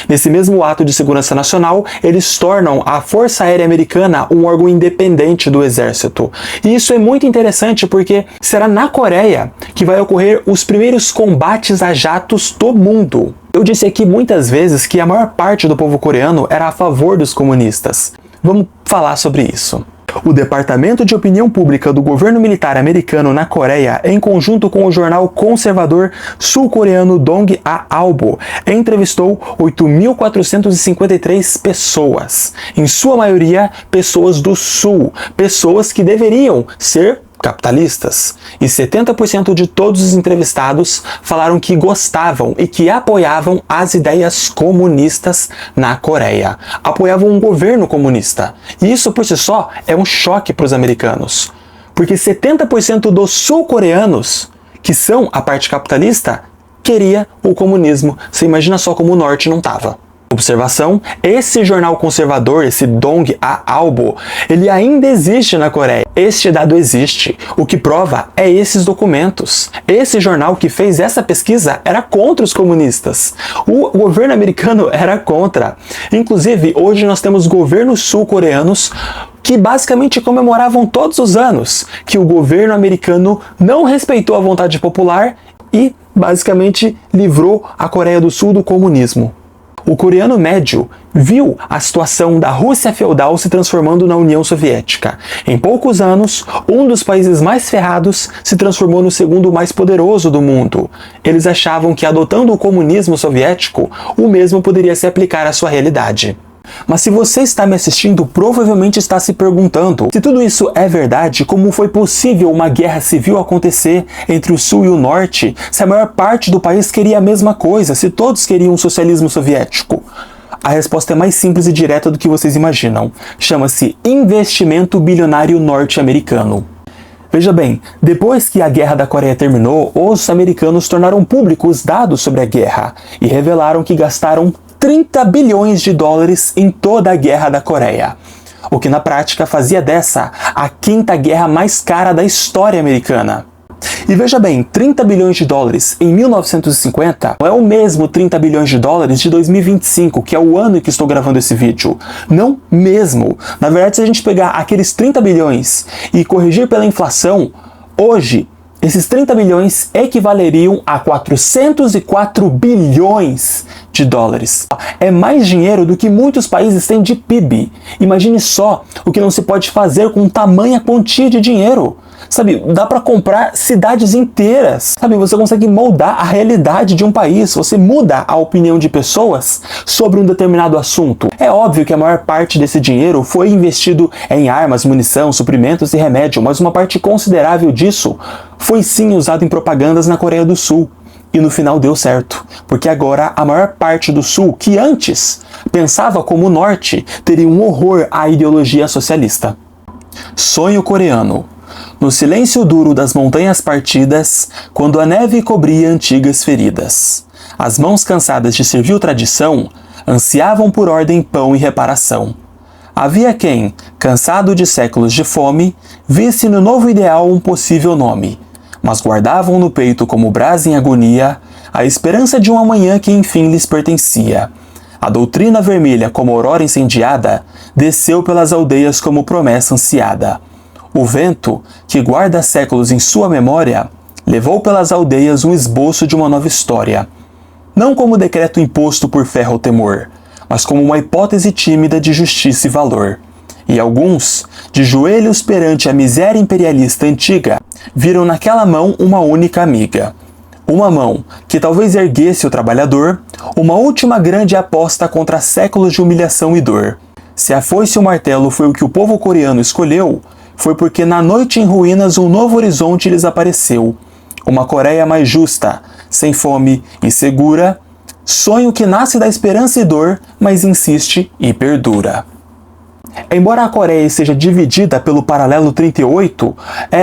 Speaker 1: Nesse mesmo ato de segurança nacional, eles tornam a Força Aérea Americana um órgão independente do exército. E isso é muito interessante porque será na Coreia que vai ocorrer os primeiros combates a jatos do mundo. Eu disse aqui muitas vezes que a maior parte do povo coreano era a favor dos comunistas. Vamos falar sobre isso. O Departamento de Opinião Pública do governo militar americano na Coreia, em conjunto com o jornal conservador sul-coreano Dong-A Albo, entrevistou 8.453 pessoas, em sua maioria pessoas do Sul, pessoas que deveriam ser capitalistas. E 70% de todos os entrevistados falaram que gostavam e que apoiavam as ideias comunistas na Coreia. Apoiavam um governo comunista. E isso por si só é um choque para os americanos. Porque 70% dos sul-coreanos, que são a parte capitalista, queria o comunismo. Você imagina só como o Norte não estava. Observação, esse jornal conservador, esse Dong-A Albo, ele ainda existe na Coreia. Este dado existe. O que prova é esses documentos. Esse jornal que fez essa pesquisa era contra os comunistas. O governo americano era contra. Inclusive, hoje nós temos governos sul-coreanos que basicamente comemoravam todos os anos que o governo americano não respeitou a vontade popular e basicamente livrou a Coreia do Sul do comunismo. O coreano médio viu a situação da Rússia feudal se transformando na União Soviética. Em poucos anos, um dos países mais ferrados se transformou no segundo mais poderoso do mundo. Eles achavam que adotando o comunismo soviético, o mesmo poderia se aplicar à sua realidade. Mas se você está me assistindo, provavelmente está se perguntando se tudo isso é verdade, como foi possível uma guerra civil acontecer entre o Sul e o Norte, se a maior parte do país queria a mesma coisa, se todos queriam um socialismo soviético? A resposta é mais simples e direta do que vocês imaginam. Chama-se investimento bilionário norte-americano. Veja bem, depois que a Guerra da Coreia terminou, os americanos tornaram públicos dados sobre a guerra e revelaram que gastaram 30 bilhões de dólares em toda a Guerra da Coreia, o que na prática fazia dessa a quinta guerra mais cara da história americana. E veja bem, 30 bilhões de dólares em 1950 não é o mesmo 30 bilhões de dólares de 2025, que é o ano em que estou gravando esse vídeo. Não mesmo. Na verdade, se a gente pegar aqueles 30 bilhões e corrigir pela inflação, hoje, esses 30 bilhões equivaleriam a 404 bilhões de dólares. É mais dinheiro do que muitos países têm de PIB. Imagine só o que não se pode fazer com tamanha quantia de dinheiro. Sabe, dá para comprar cidades inteiras. Sabe, você consegue moldar a realidade de um país. Você muda a opinião de pessoas sobre um determinado assunto. É óbvio que a maior parte desse dinheiro foi investido em armas, munição, suprimentos e remédio, mas uma parte considerável disso foi sim usado em propagandas na Coreia do Sul. E no final deu certo, porque agora a maior parte do Sul, que antes pensava como o Norte, teria um horror à ideologia socialista. Sonho coreano. No silêncio duro das montanhas partidas, quando a neve cobria antigas feridas, as mãos cansadas de servil tradição ansiavam por ordem, pão e reparação. Havia quem, cansado de séculos de fome, visse no novo ideal um possível nome, mas guardavam no peito como brasa em agonia a esperança de um amanhã que enfim lhes pertencia. A doutrina vermelha, como aurora incendiada, desceu pelas aldeias como promessa ansiada. O vento, que guarda séculos em sua memória, levou pelas aldeias um esboço de uma nova história. não como decreto imposto por ferro ou temor, mas como uma hipótese tímida de justiça e valor. E alguns, de joelhos perante a miséria imperialista antiga, viram naquela mão uma única amiga. Uma mão que talvez erguesse o trabalhador, uma última grande aposta contra séculos de humilhação e dor. Se a foice e o martelo foi o que o povo coreano escolheu, foi porque na noite em ruínas um novo horizonte lhes apareceu. Uma Coreia mais justa, sem fome e segura, sonho que nasce da esperança e dor, mas insiste e perdura. Embora a Coreia seja dividida pelo paralelo 38,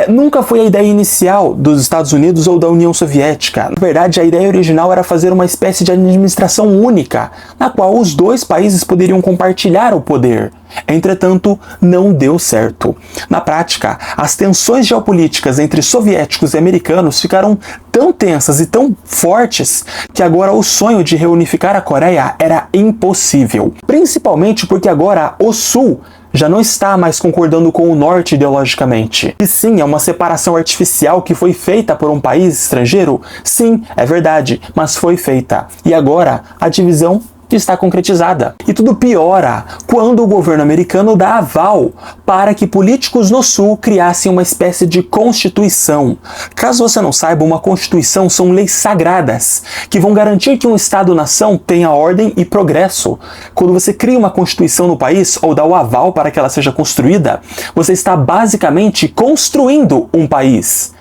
Speaker 1: nunca foi a ideia inicial dos Estados Unidos ou da União Soviética. Na verdade, a ideia original era fazer uma espécie de administração única, na qual os dois países poderiam compartilhar o poder. Entretanto, não deu certo. Na prática, as tensões geopolíticas entre soviéticos e americanos ficaram tão tensas e tão fortes que agora o sonho de reunificar a Coreia era impossível. Principalmente porque agora o Sul já não está mais concordando com o Norte ideologicamente. E sim, é uma separação artificial que foi feita por um país estrangeiro? Sim, é verdade, mas foi feita. E agora a divisão está concretizada. E tudo piora quando o governo americano dá aval para que políticos no Sul criassem uma espécie de constituição. Caso você não saiba, uma constituição são leis sagradas que vão garantir que um Estado-nação tenha ordem e progresso. Quando você cria uma constituição no país ou dá o aval para que ela seja construída, você está basicamente construindo um país.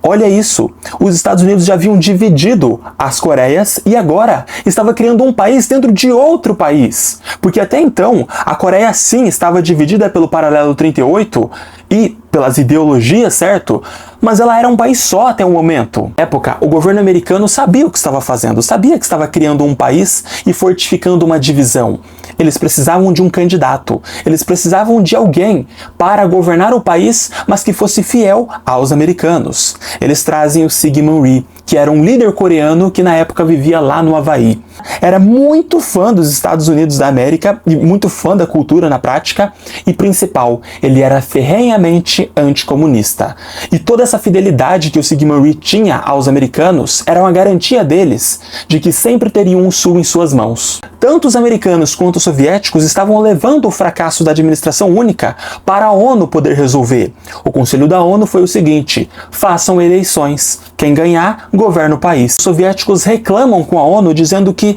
Speaker 1: Olha isso, os Estados Unidos já haviam dividido as Coreias e agora estava criando um país dentro de outro país. Porque até então, a Coreia sim estava dividida pelo paralelo 38 e pelas ideologias, certo? Mas ela era um país só até o momento. Na época, o governo americano sabia o que estava fazendo, sabia que estava criando um país e fortificando uma divisão. Eles precisavam de um candidato, eles precisavam de alguém para governar o país, mas que fosse fiel aos americanos. Eles trazem o Syngman Rhee, que era um líder coreano que na época vivia lá no Havaí. Era muito fã dos Estados Unidos da América e muito fã da cultura na prática, e principal, ele era ferrenhamente anticomunista. E toda essa fidelidade que o Syngman Rhee tinha aos americanos era uma garantia deles de que sempre teriam o Sul em suas mãos. Tanto os americanos quanto os soviéticos estavam levando o fracasso da administração única para a ONU poder resolver. O conselho da ONU foi o seguinte: façam eleições. Quem ganhar, governa o país. Os soviéticos reclamam com a ONU dizendo que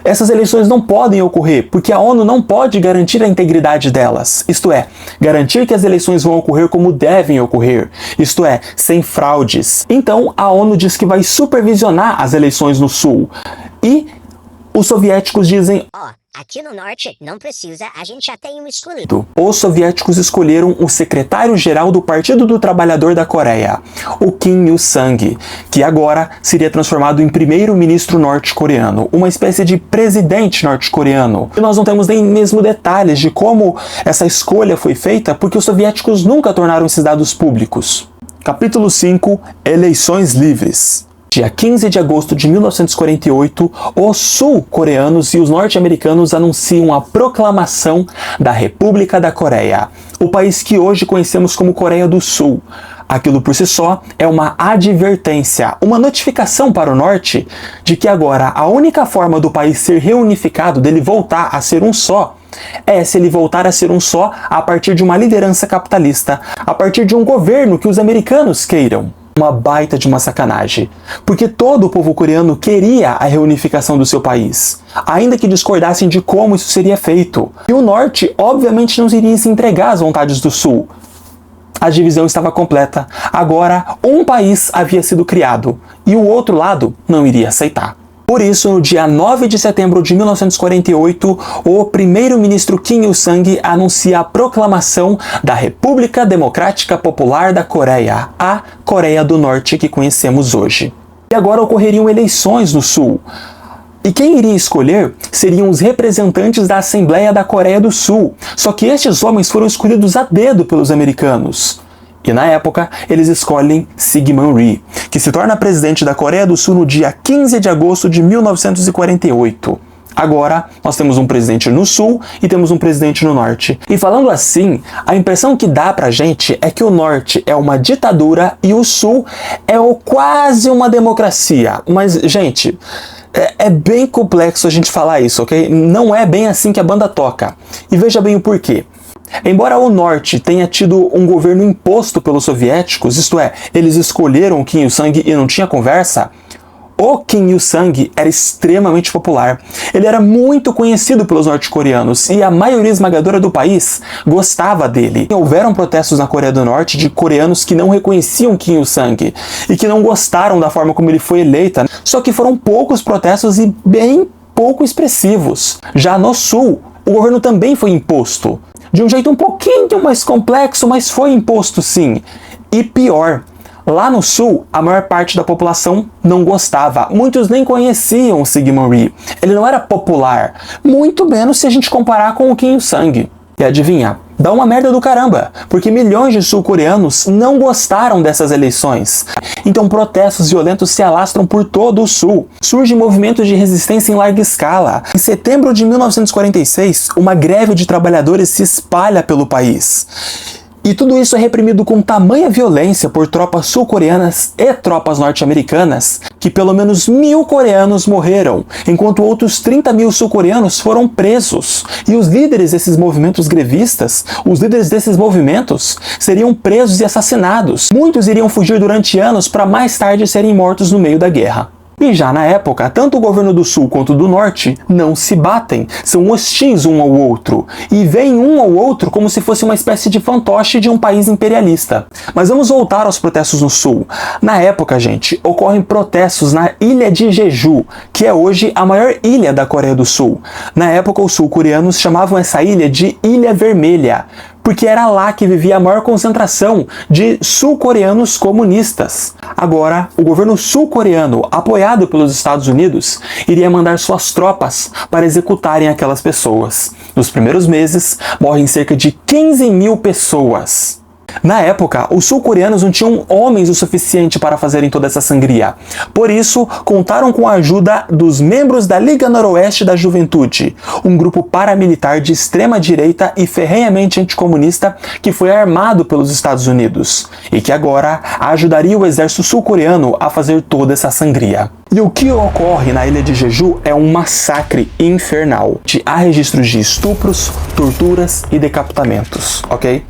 Speaker 1: essas eleições não podem ocorrer, porque a ONU não pode garantir a integridade delas. Isto é, garantir que as eleições vão ocorrer como devem ocorrer. Isto é, sem fraudes. Então, a ONU diz que vai supervisionar as eleições no Sul. E os soviéticos dizem:
Speaker 3: aqui no Norte não precisa, a gente já tem um escolhido.
Speaker 1: Os soviéticos escolheram o secretário-geral do Partido do Trabalhador da Coreia, o Kim Il-sung, que agora seria transformado em primeiro-ministro norte-coreano, uma espécie de presidente norte-coreano. E nós não temos nem mesmo detalhes de como essa escolha foi feita, porque os soviéticos nunca tornaram esses dados públicos. Capítulo 5. Eleições livres. Dia 15 de agosto de 1948, os sul-coreanos e os norte-americanos anunciam a proclamação da República da Coreia, o país que hoje conhecemos como Coreia do Sul. Aquilo por si só é uma advertência, uma notificação para o norte de que agora a única forma do país ser reunificado, dele voltar a ser um só, é se ele voltar a ser um só a partir de uma liderança capitalista, a partir de um governo que os americanos queiram. Uma baita de uma sacanagem, porque todo o povo coreano queria a reunificação do seu país, ainda que discordassem de como isso seria feito. E o norte, obviamente, não iria se entregar às vontades do sul. A divisão estava completa. Agora, um país havia sido criado, e o outro lado não iria aceitar. Por isso, no dia 9 de setembro de 1948, o primeiro-ministro Kim Il-sung anuncia a proclamação da República Democrática Popular da Coreia, a Coreia do Norte que conhecemos hoje. E agora ocorreriam eleições no Sul. E quem iria escolher seriam os representantes da Assembleia da Coreia do Sul. Só que estes homens foram escolhidos a dedo pelos americanos. E na época, eles escolhem Syngman Rhee, que se torna presidente da Coreia do Sul no dia 15 de agosto de 1948. Agora, nós temos um presidente no sul e temos um presidente no norte. E falando assim, a impressão que dá pra gente é que o norte é uma ditadura e o sul é quase uma democracia. Mas, gente, é bem complexo a gente falar isso, ok? Não é bem assim que a banda toca. E veja bem o porquê. Embora o norte tenha tido um governo imposto pelos soviéticos, isto é, eles escolheram o Kim Il-sung e não tinha conversa, o Kim Il-sung era extremamente popular. Ele era muito conhecido pelos norte-coreanos e a maioria esmagadora do país gostava dele. Houveram protestos na Coreia do Norte de coreanos que não reconheciam Kim Il-sung e que não gostaram da forma como ele foi eleita. Só que foram poucos protestos e bem pouco expressivos. Já no sul, o governo também foi imposto. De um jeito um pouquinho mais complexo, mas foi imposto sim. E pior, lá no sul, a maior parte da população não gostava. Muitos nem conheciam o Syngman Rhee. Ele não era popular, muito menos se a gente comparar com o Kim Il-sung. E adivinha? Dá uma merda do caramba, porque milhões de sul-coreanos não gostaram dessas eleições. Então protestos violentos se alastram por todo o sul. Surgem movimentos de resistência em larga escala. Em setembro de 1946, uma greve de trabalhadores se espalha pelo país. E tudo isso é reprimido com tamanha violência por tropas sul-coreanas e tropas norte-americanas, que pelo menos 1.000 coreanos morreram, enquanto outros 30.000 sul-coreanos foram presos. E os líderes desses movimentos grevistas, os líderes desses movimentos, seriam presos e assassinados. Muitos iriam fugir durante anos para mais tarde serem mortos no meio da guerra. E já na época, tanto o governo do sul quanto do norte não se batem, são hostis um ao outro, e veem um ao outro como se fosse uma espécie de fantoche de um país imperialista. Mas vamos voltar aos protestos no sul. Na época, gente, ocorrem protestos na ilha de Jeju, que é hoje a maior ilha da Coreia do Sul. Na época, os sul-coreanos chamavam essa ilha de Ilha Vermelha, porque era lá que vivia a maior concentração de sul-coreanos comunistas. Agora, o governo sul-coreano, apoiado pelos Estados Unidos, iria mandar suas tropas para executarem aquelas pessoas. Nos primeiros meses, morrem cerca de 15.000 pessoas. Na época, os sul-coreanos não tinham homens o suficiente para fazerem toda essa sangria. Por isso, contaram com a ajuda dos membros da Liga Noroeste da Juventude, um grupo paramilitar de extrema-direita e ferrenhamente anticomunista que foi armado pelos Estados Unidos, e que agora ajudaria o exército sul-coreano a fazer toda essa sangria. E o que ocorre na ilha de Jeju é um massacre infernal. Há registros de estupros, torturas e decapitamentos, ok?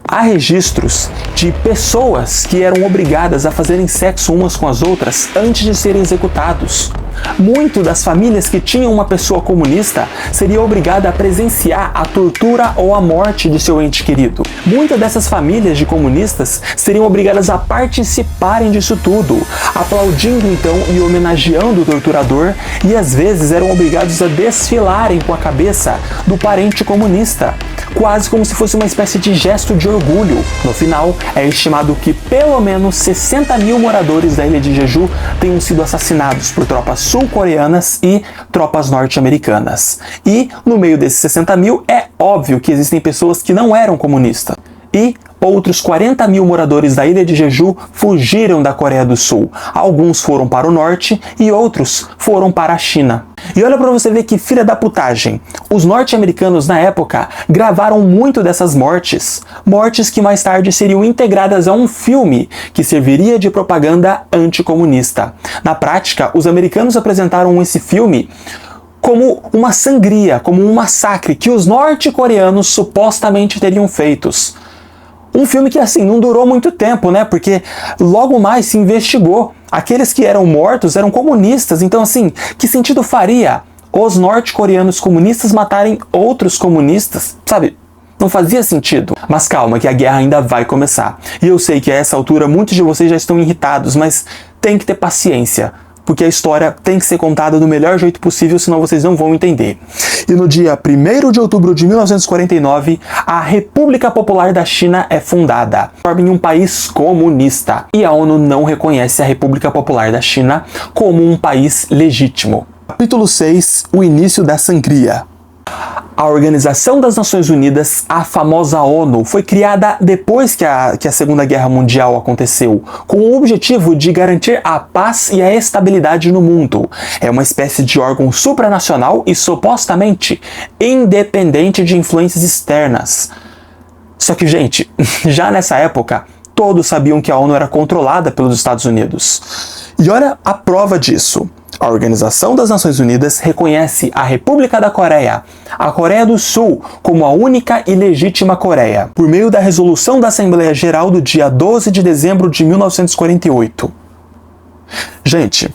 Speaker 1: Há registros de pessoas que eram obrigadas a fazerem sexo umas com as outras antes de serem executados. Muito das famílias que tinham uma pessoa comunista seria obrigada a presenciar a tortura ou a morte de seu ente querido. Muitas dessas famílias de comunistas seriam obrigadas a participarem disso tudo, aplaudindo então e homenageando o torturador, e às vezes eram obrigados a desfilarem com a cabeça do parente comunista, quase como se fosse uma espécie de gesto de orgulho. No final, é estimado que pelo menos 60.000 moradores da ilha de Jeju tenham sido assassinados por tropas sul-coreanas e tropas norte-americanas. E no meio desses 60.000 é óbvio que existem pessoas que não eram comunistas. E outros 40.000 moradores da ilha de Jeju fugiram da Coreia do Sul. Alguns foram para o norte e outros foram para a China. E olha para você ver que filha da putagem. Os norte-americanos na época gravaram muito dessas mortes. Mortes que mais tarde seriam integradas a um filme que serviria de propaganda anticomunista. Na prática, os americanos apresentaram esse filme como uma sangria, como um massacre que os norte-coreanos supostamente teriam feitos. Um filme que, assim, não durou muito tempo, né? Porque logo mais se investigou. Aqueles que eram mortos eram comunistas. Então, assim, que sentido faria os norte-coreanos comunistas matarem outros comunistas? Sabe? Não fazia sentido. Mas calma, que a guerra ainda vai começar. E eu sei que a essa altura muitos de vocês já estão irritados, mas tem que ter paciência, porque a história tem que ser contada do melhor jeito possível, senão vocês não vão entender. E no dia 1º de outubro de 1949, a República Popular da China é fundada, em um país comunista. E a ONU não reconhece a República Popular da China como um país legítimo. Capítulo 6. O início da sangria. A Organização das Nações Unidas, a famosa ONU, foi criada depois que a Segunda Guerra Mundial aconteceu, com o objetivo de garantir a paz e a estabilidade no mundo. É uma espécie de órgão supranacional e supostamente independente de influências externas. Só que, gente, já nessa época, todos sabiam que a ONU era controlada pelos Estados Unidos. E olha a prova disso. A Organização das Nações Unidas reconhece a República da Coreia, a Coreia do Sul, como a única e legítima Coreia, por meio da resolução da Assembleia Geral do dia 12 de dezembro de 1948. Gente,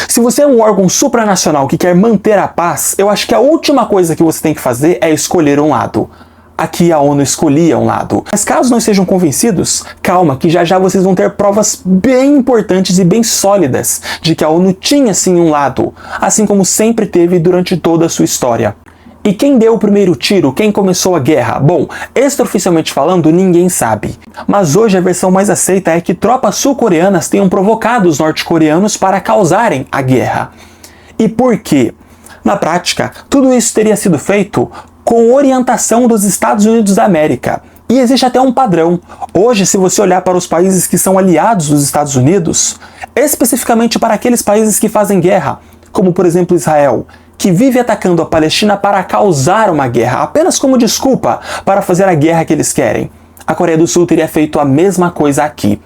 Speaker 1: se você é um órgão supranacional que quer manter a paz, eu acho que a última coisa que você tem que fazer é escolher um lado. Aqui a ONU escolhia um lado. Mas caso não estejam convencidos, calma que já já vocês vão ter provas bem importantes e bem sólidas de que a ONU tinha sim um lado, assim como sempre teve durante toda a sua história. E quem deu o primeiro tiro? Quem começou a guerra? Bom, extraoficialmente falando, ninguém sabe. Mas hoje a versão mais aceita é que tropas sul-coreanas tenham provocado os norte-coreanos para causarem a guerra. E por quê? Na prática, tudo isso teria sido feito com orientação dos Estados Unidos da América. E existe até um padrão. Hoje, se você olhar para os países que são aliados dos Estados Unidos, especificamente para aqueles países que fazem guerra, como por exemplo Israel, que vive atacando a Palestina para causar uma guerra, apenas como desculpa para fazer a guerra que eles querem. A Coreia do Sul teria feito a mesma coisa aqui.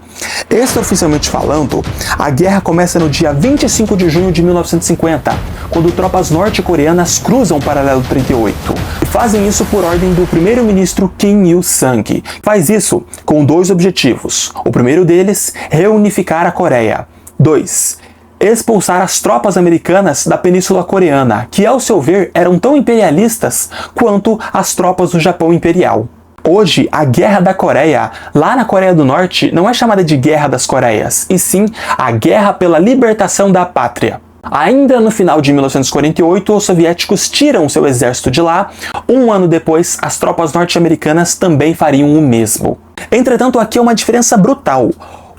Speaker 1: Extraoficialmente falando, a guerra começa no dia 25 de junho de 1950, quando tropas norte-coreanas cruzam o paralelo 38. E fazem isso por ordem do primeiro-ministro Kim Il-sung. Faz isso com dois objetivos. O primeiro deles, reunificar a Coreia. 2. Expulsar as tropas americanas da Península Coreana, que ao seu ver eram tão imperialistas quanto as tropas do Japão Imperial. Hoje, a Guerra da Coreia, lá na Coreia do Norte, não é chamada de Guerra das Coreias, e sim a Guerra pela Libertação da Pátria. Ainda no final de 1948, os soviéticos tiram seu exército de lá. Um ano depois, as tropas norte-americanas também fariam o mesmo. Entretanto, aqui é uma diferença brutal.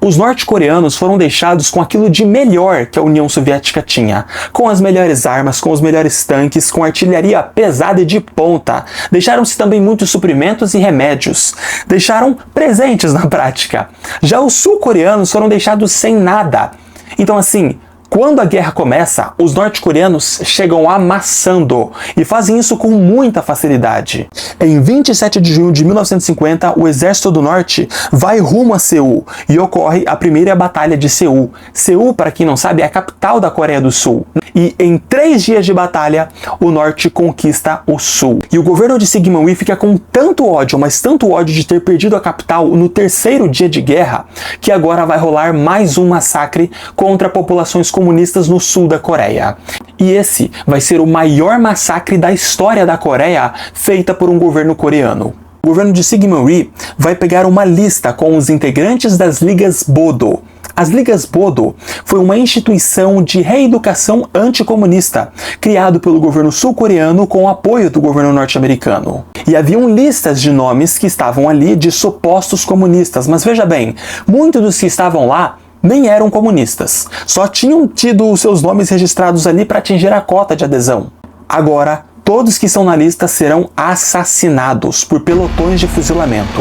Speaker 1: Os norte-coreanos foram deixados com aquilo de melhor que a União Soviética tinha, com as melhores armas, com os melhores tanques, com artilharia pesada e de ponta. Deixaram-se também muitos suprimentos e remédios. Deixaram presentes na prática. Já os sul-coreanos foram deixados sem nada. Então assim, quando a guerra começa, os norte-coreanos chegam amassando e fazem isso com muita facilidade. Em 27 de junho de 1950, o Exército do Norte vai rumo a Seul e ocorre a primeira Batalha de Seul. Seul, para quem não sabe, é a capital da Coreia do Sul. E em 3 dias de batalha, o Norte conquista o Sul. E o governo de Syngman Rhee fica com tanto ódio, mas tanto ódio de ter perdido a capital no 3º dia de guerra, que agora vai rolar mais um massacre contra populações comunistas no sul da Coreia. E esse vai ser o maior massacre da história da Coreia feita por um governo coreano. O governo de Syngman Rhee vai pegar uma lista com os integrantes das Ligas Bodo. As Ligas Bodo foi uma instituição de reeducação anticomunista, criado pelo governo sul-coreano com o apoio do governo norte-americano. E haviam listas de nomes que estavam ali de supostos comunistas, mas veja bem, muitos dos que estavam lá nem eram comunistas, só tinham tido os seus nomes registrados ali para atingir a cota de adesão. Agora, todos que estão na lista serão assassinados por pelotões de fuzilamento.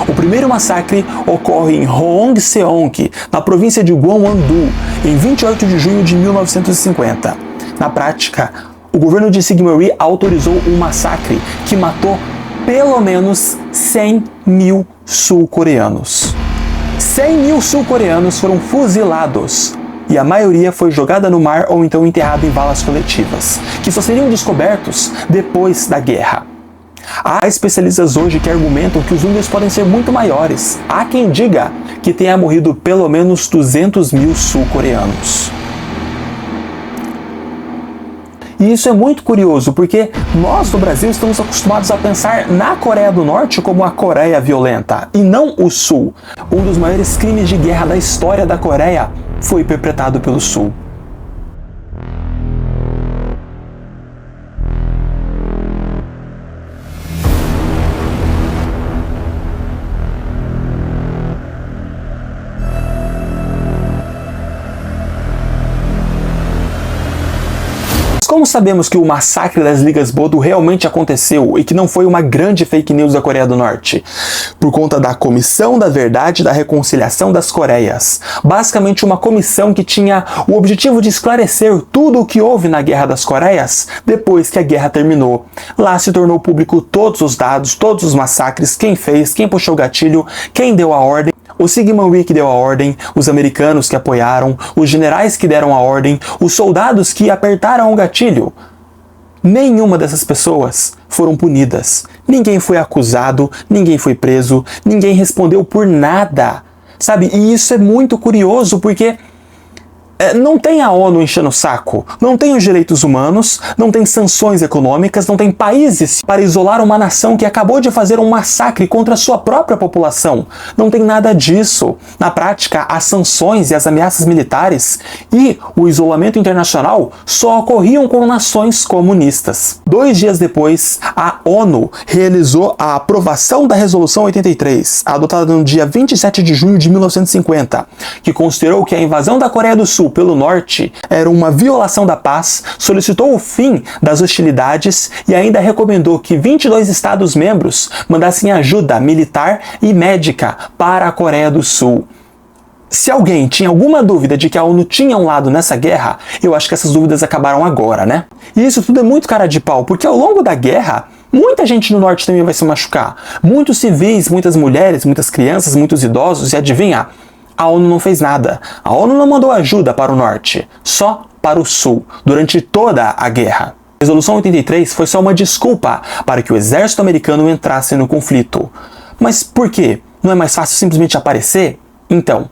Speaker 1: O primeiro massacre ocorre em Hongseong, na província de Gwangwon-do, em 28 de junho de 1950. Na prática, o governo de Syngman Rhee autorizou um massacre que matou pelo menos 100 mil sul-coreanos. 100 mil sul-coreanos foram fuzilados. E a maioria foi jogada no mar ou então enterrada em valas coletivas, que só seriam descobertos depois da guerra. Há especialistas hoje que argumentam que os números podem ser muito maiores. Há quem diga que tenha morrido pelo menos 200 mil sul-coreanos. E isso é muito curioso, porque nós do Brasil estamos acostumados a pensar na Coreia do Norte como a Coreia violenta, e não o Sul. Um dos maiores crimes de guerra da história da Coreia foi perpetrado pelo Sul. como sabemos que o massacre das Ligas Bodo realmente aconteceu e que não foi uma grande fake news da Coreia do Norte? Por conta da Comissão da Verdade e da Reconciliação das Coreias. Basicamente uma comissão que tinha o objetivo de esclarecer tudo o que houve na Guerra das Coreias depois que a guerra terminou. Lá se tornou público todos os dados, todos os massacres, quem fez, quem puxou o gatilho, quem deu a ordem. O Sigmund Rhee que deu a ordem, os americanos que apoiaram, os generais que deram a ordem, os soldados que apertaram o gatilho. Nenhuma dessas pessoas foram punidas. Ninguém foi acusado, ninguém foi preso, ninguém respondeu por nada. Sabe? E isso é muito curioso porque não tem a ONU enchendo o saco, não tem os direitos humanos, não tem sanções econômicas, não tem países para isolar uma nação que acabou de fazer um massacre contra a sua própria população. Não tem nada disso. Na prática, as sanções e as ameaças militares e o isolamento internacional só ocorriam com nações comunistas. 2 dias depois, a ONU realizou a aprovação da Resolução 83, adotada no dia 27 de junho de 1950, que considerou que a invasão da Coreia do Sul pelo norte era uma violação da paz, solicitou o fim das hostilidades e ainda recomendou que 22 estados-membros mandassem ajuda militar e médica para a Coreia do Sul. Se alguém tinha alguma dúvida de que a ONU tinha um lado nessa guerra, eu acho que essas dúvidas acabaram agora, né? E isso tudo é muito cara de pau, porque ao longo da guerra, muita gente no norte também vai se machucar. Muitos civis, muitas mulheres, muitas crianças, muitos idosos, e adivinha? A ONU não fez nada. A ONU não mandou ajuda para o norte, só para o sul, durante toda a guerra. A Resolução 83 foi só uma desculpa para que o exército americano entrasse no conflito. Mas por quê? Não é mais fácil simplesmente aparecer? Então,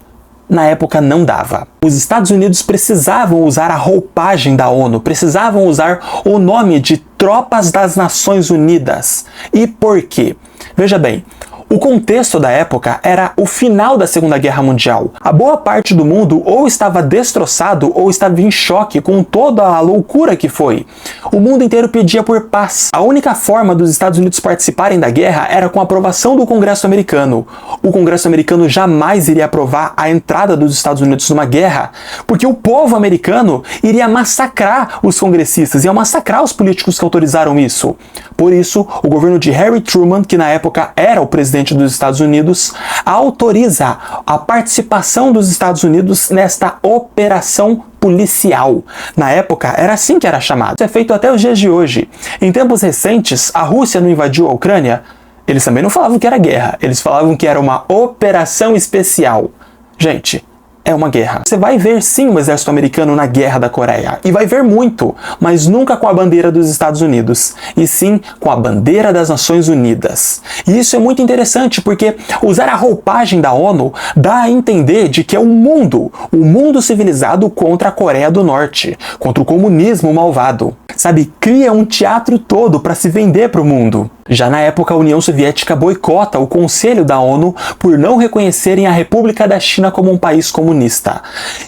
Speaker 1: na época não dava. Os Estados Unidos precisavam usar a roupagem da ONU, precisavam usar o nome de Tropas das Nações Unidas. E por quê? Veja bem, o contexto da época era o final da Segunda Guerra Mundial. A boa parte do mundo ou estava destroçado ou estava em choque com toda a loucura que foi. O mundo inteiro pedia por paz. A única forma dos Estados Unidos participarem da guerra era com a aprovação do Congresso americano. O Congresso americano jamais iria aprovar a entrada dos Estados Unidos numa guerra, porque o povo americano iria massacrar os congressistas, ia massacrar os políticos que autorizaram isso. Por isso, o governo de Harry Truman, que na época era o presidente dos Estados Unidos, autoriza a participação dos Estados Unidos nesta operação policial. Na época, era assim que era chamado. Isso é feito até os dias de hoje. Em tempos recentes, a Rússia não invadiu a Ucrânia? Eles também não falavam que era guerra, eles falavam que era uma operação especial. Gente, é uma guerra. Você vai ver sim o exército americano na Guerra da Coreia, e vai ver muito, mas nunca com a bandeira dos Estados Unidos, e sim com a bandeira das Nações Unidas. E isso é muito interessante porque usar a roupagem da ONU dá a entender de que é o mundo civilizado contra a Coreia do Norte, contra o comunismo malvado. Sabe, cria um teatro todo para se vender para o mundo. Já na época, a União Soviética boicota o Conselho da ONU por não reconhecerem a República da China como um país comunista.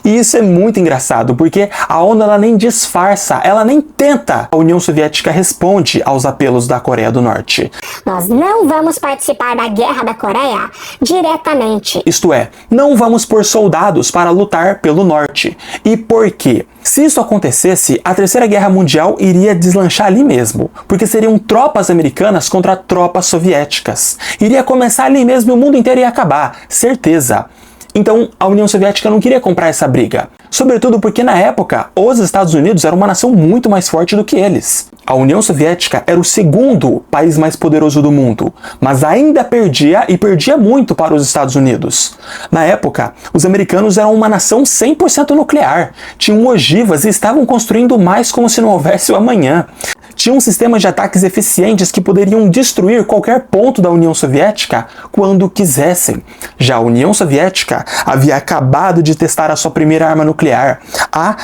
Speaker 1: E isso é muito engraçado, porque a ONU ela nem disfarça, ela nem tenta. A União Soviética responde aos apelos da Coreia do Norte.
Speaker 2: Nós não vamos participar da Guerra da Coreia diretamente.
Speaker 1: Isto é, não vamos pôr soldados para lutar pelo norte. E por quê? Se isso acontecesse, a Terceira Guerra Mundial iria deslanchar ali mesmo, porque seriam tropas americanas contra tropas soviéticas. Iria começar ali mesmo e o mundo inteiro ia acabar, certeza. Então, a União Soviética não queria comprar essa briga. Sobretudo porque, na época, os Estados Unidos eram uma nação muito mais forte do que eles. A União Soviética era o segundo país mais poderoso do mundo, mas ainda perdia e perdia muito para os Estados Unidos. Na época, os americanos eram uma nação 100% nuclear, tinham ogivas e estavam construindo mais como se não houvesse o amanhã. Tinham sistemas de ataques eficientes que poderiam destruir qualquer ponto da União Soviética quando quisessem. Já a União Soviética havia acabado de testar a sua primeira arma nuclear, a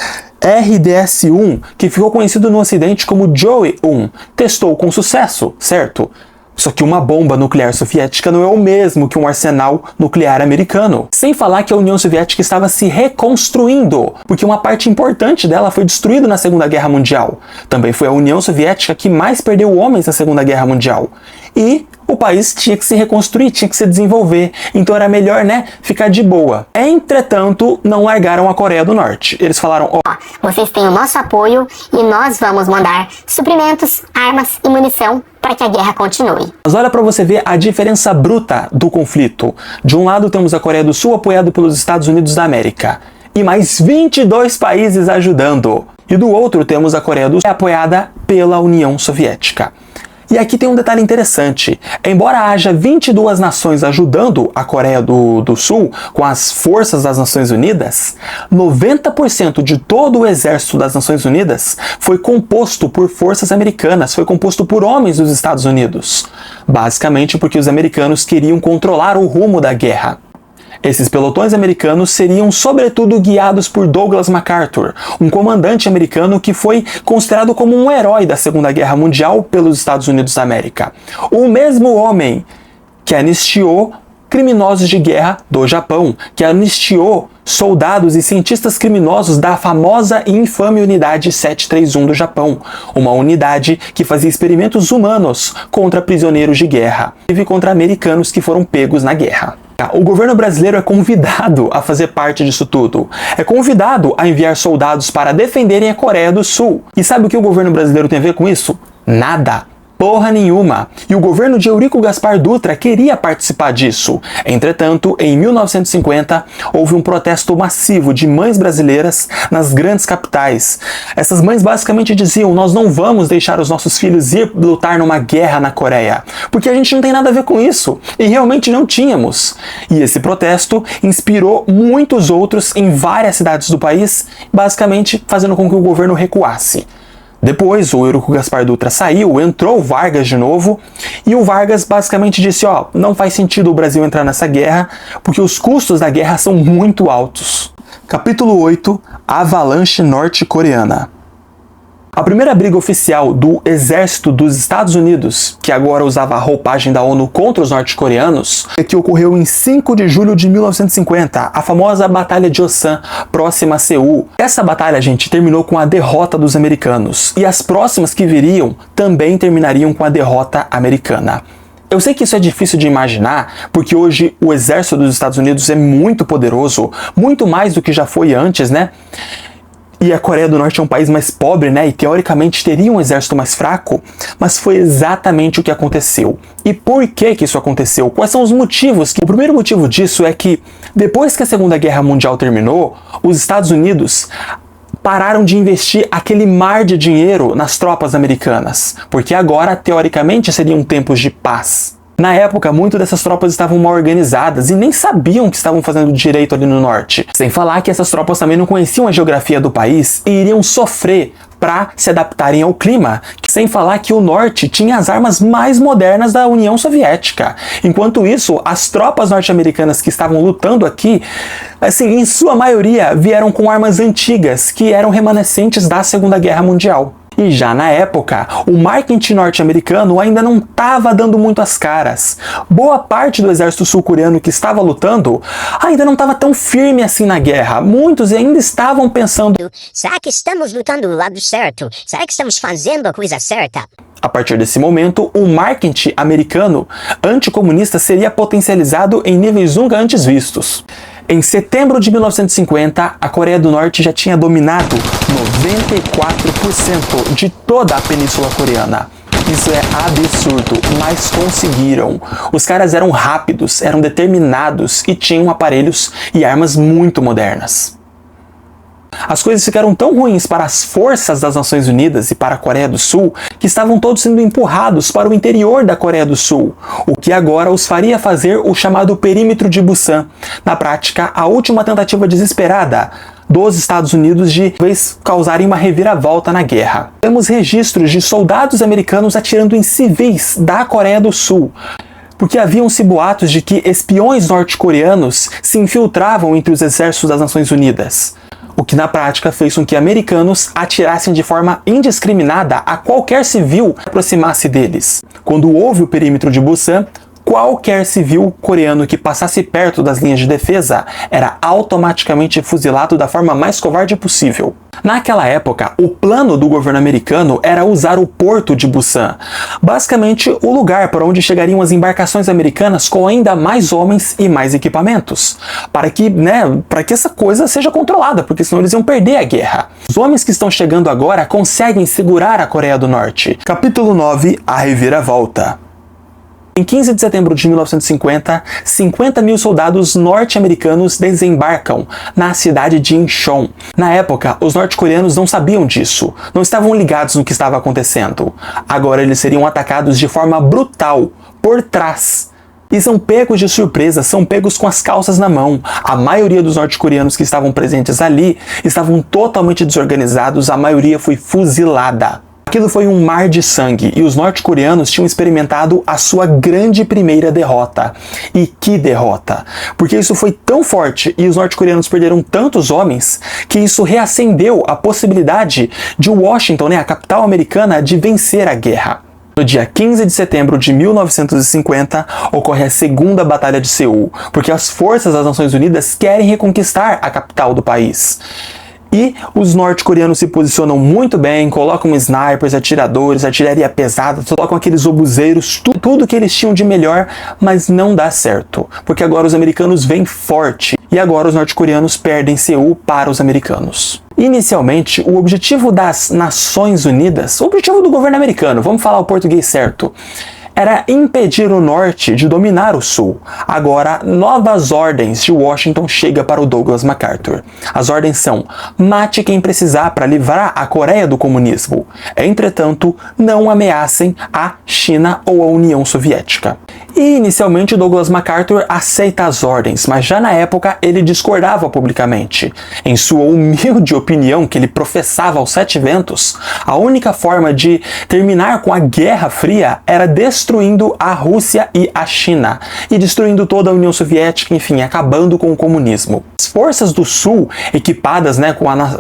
Speaker 1: RDS-1, que ficou conhecido no Ocidente como Joe-1. Testou com sucesso, certo? Só que uma bomba nuclear soviética não é o mesmo que um arsenal nuclear americano. Sem falar que a União Soviética estava se reconstruindo, porque uma parte importante dela foi destruída na Segunda Guerra Mundial. Também foi a União Soviética que mais perdeu homens na Segunda Guerra Mundial. E o país tinha que se reconstruir, tinha que se desenvolver. Então era melhor, né, ficar de boa. Entretanto, não largaram a Coreia do Norte. Eles falaram, ó,
Speaker 2: Vocês têm o nosso apoio e nós vamos mandar suprimentos, armas e munição para que a guerra continue.
Speaker 1: mas olha para você ver a diferença bruta do conflito. De um lado temos a Coreia do Sul apoiada pelos Estados Unidos da América e mais 22 países ajudando. E do outro temos a Coreia do Sul apoiada pela União Soviética. E aqui tem um detalhe interessante. Embora haja 22 nações ajudando a Coreia do Sul com as forças das Nações Unidas, 90% de todo o exército das Nações Unidas foi composto por forças americanas, foi composto por homens dos Estados Unidos. Basicamente porque os americanos queriam controlar o rumo da guerra. Esses pelotões americanos seriam sobretudo guiados por Douglas MacArthur, um comandante americano que foi considerado como um herói da Segunda Guerra Mundial pelos Estados Unidos da América. O mesmo homem que anistiou criminosos de guerra do Japão, que anistiou soldados e cientistas criminosos da famosa e infame Unidade 731 do Japão, uma unidade que fazia experimentos humanos contra prisioneiros de guerra e contra americanos que foram pegos na guerra. O governo brasileiro é convidado a fazer parte disso tudo. É convidado a enviar soldados para defenderem a Coreia do Sul. E sabe o que o governo brasileiro tem a ver com isso? Nada. Porra nenhuma. E o governo de Eurico Gaspar Dutra queria participar disso. Entretanto, em 1950, houve um protesto massivo de mães brasileiras nas grandes capitais. Essas mães basicamente diziam, nós não vamos deixar os nossos filhos ir lutar numa guerra na Coreia, porque a gente não tem nada a ver com isso. E realmente não tínhamos. E esse protesto inspirou muitos outros em várias cidades do país, basicamente fazendo com que o governo recuasse. Depois, o Eurico Gaspar Dutra saiu, entrou o Vargas de novo, e o Vargas basicamente disse, ó, não faz sentido o Brasil entrar nessa guerra, porque os custos da guerra são muito altos. Capítulo 8, Avalanche Norte-Coreana. A primeira briga oficial do exército dos Estados Unidos, que agora usava a roupagem da ONU contra os norte-coreanos, é que ocorreu em 5 de julho de 1950, a famosa Batalha de Osan, próxima a Seul. Essa batalha, gente, terminou com a derrota dos americanos, e as próximas que viriam também terminariam com a derrota americana. Eu sei que isso é difícil de imaginar, porque hoje o exército dos Estados Unidos é muito poderoso, muito mais do que já foi antes, né? E a Coreia do Norte é um país mais pobre, né? E teoricamente teria um exército mais fraco, mas foi exatamente o que aconteceu. E por que isso aconteceu? Quais são os motivos? O primeiro motivo disso é que, depois que a Segunda Guerra Mundial terminou, os Estados Unidos pararam de investir aquele mar de dinheiro nas tropas americanas, porque agora, teoricamente, seriam tempos de paz. Na época, muitas dessas tropas estavam mal organizadas e nem sabiam o que estavam fazendo direito ali no norte. Sem falar que essas tropas também não conheciam a geografia do país e iriam sofrer para se adaptarem ao clima. Sem falar que o norte tinha as armas mais modernas da União Soviética. Enquanto isso, as tropas norte-americanas que estavam lutando aqui, assim, em sua maioria, vieram com armas antigas que eram remanescentes da Segunda Guerra Mundial. E já na época, o marketing norte-americano ainda não estava dando muito as caras. Boa parte do exército sul-coreano que estava lutando ainda não estava tão firme assim na guerra. Muitos ainda estavam pensando,
Speaker 3: será que estamos lutando do lado certo? Será que estamos fazendo a coisa certa?
Speaker 1: a partir desse momento, o marketing americano anticomunista seria potencializado em níveis nunca antes vistos. Em setembro de 1950, a Coreia do Norte já tinha dominado 94% de toda a Península Coreana. Isso é absurdo, mas conseguiram. Os caras eram rápidos, eram determinados e tinham aparelhos e armas muito modernas. As coisas ficaram tão ruins para as forças das Nações Unidas e para a Coreia do Sul que estavam todos sendo empurrados para o interior da Coreia do Sul, o que agora os faria fazer o chamado Perímetro de Busan, na prática a última tentativa desesperada dos Estados Unidos de talvez causarem uma reviravolta na guerra. Temos registros de soldados americanos atirando em civis da Coreia do Sul, porque haviam-se boatos de que espiões norte-coreanos se infiltravam entre os exércitos das Nações Unidas, o que na prática fez com que americanos atirassem de forma indiscriminada a qualquer civil que aproximasse deles. Quando houve o Perímetro de Busan, qualquer civil coreano que passasse perto das linhas de defesa era automaticamente fuzilado da forma mais covarde possível. Naquela época, o plano do governo americano era usar o porto de Busan, basicamente o lugar para onde chegariam as embarcações americanas com ainda mais homens e mais equipamentos, para que essa coisa seja controlada, porque senão eles iam perder a guerra. Os homens que estão chegando agora conseguem segurar a Coreia do Norte. Capítulo 9, a reviravolta. Em 15 de setembro de 1950, 50 mil soldados norte-americanos desembarcam na cidade de Incheon. Na época, os norte-coreanos não sabiam disso, não estavam ligados no que estava acontecendo. Agora eles seriam atacados de forma brutal, por trás. E são pegos de surpresa, são pegos com as calças na mão. A maioria dos norte-coreanos que estavam presentes ali estavam totalmente desorganizados, a maioria foi fuzilada. Aquilo foi um mar de sangue e os norte-coreanos tinham experimentado a sua grande primeira derrota. E que derrota! Porque isso foi tão forte e os norte-coreanos perderam tantos homens que isso reacendeu a possibilidade de Washington, a capital americana, de vencer a guerra. No dia 15 de setembro de 1950, ocorre a Segunda Batalha de Seul, porque as forças das Nações Unidas querem reconquistar a capital do país. E os norte-coreanos se posicionam muito bem, colocam snipers, atiradores, artilharia pesada, colocam aqueles obuseiros, tudo que eles tinham de melhor, mas não dá certo, porque agora os americanos vêm forte e agora os norte-coreanos perdem Seul para os americanos. Inicialmente, o objetivo das Nações Unidas, o objetivo do governo americano, vamos falar o português certo, era impedir o norte de dominar o sul. Agora, novas ordens de Washington chegam para o Douglas MacArthur. As ordens são: mate quem precisar para livrar a Coreia do comunismo. Entretanto, não ameacem a China ou a União Soviética. E inicialmente Douglas MacArthur aceita as ordens, mas já na época ele discordava publicamente. Em sua humilde opinião, que ele professava aos 7 ventos, a única forma de terminar com a Guerra Fria era destruindo a Rússia e a China, e destruindo toda a União Soviética, enfim, acabando com o comunismo. As forças do Sul, equipadas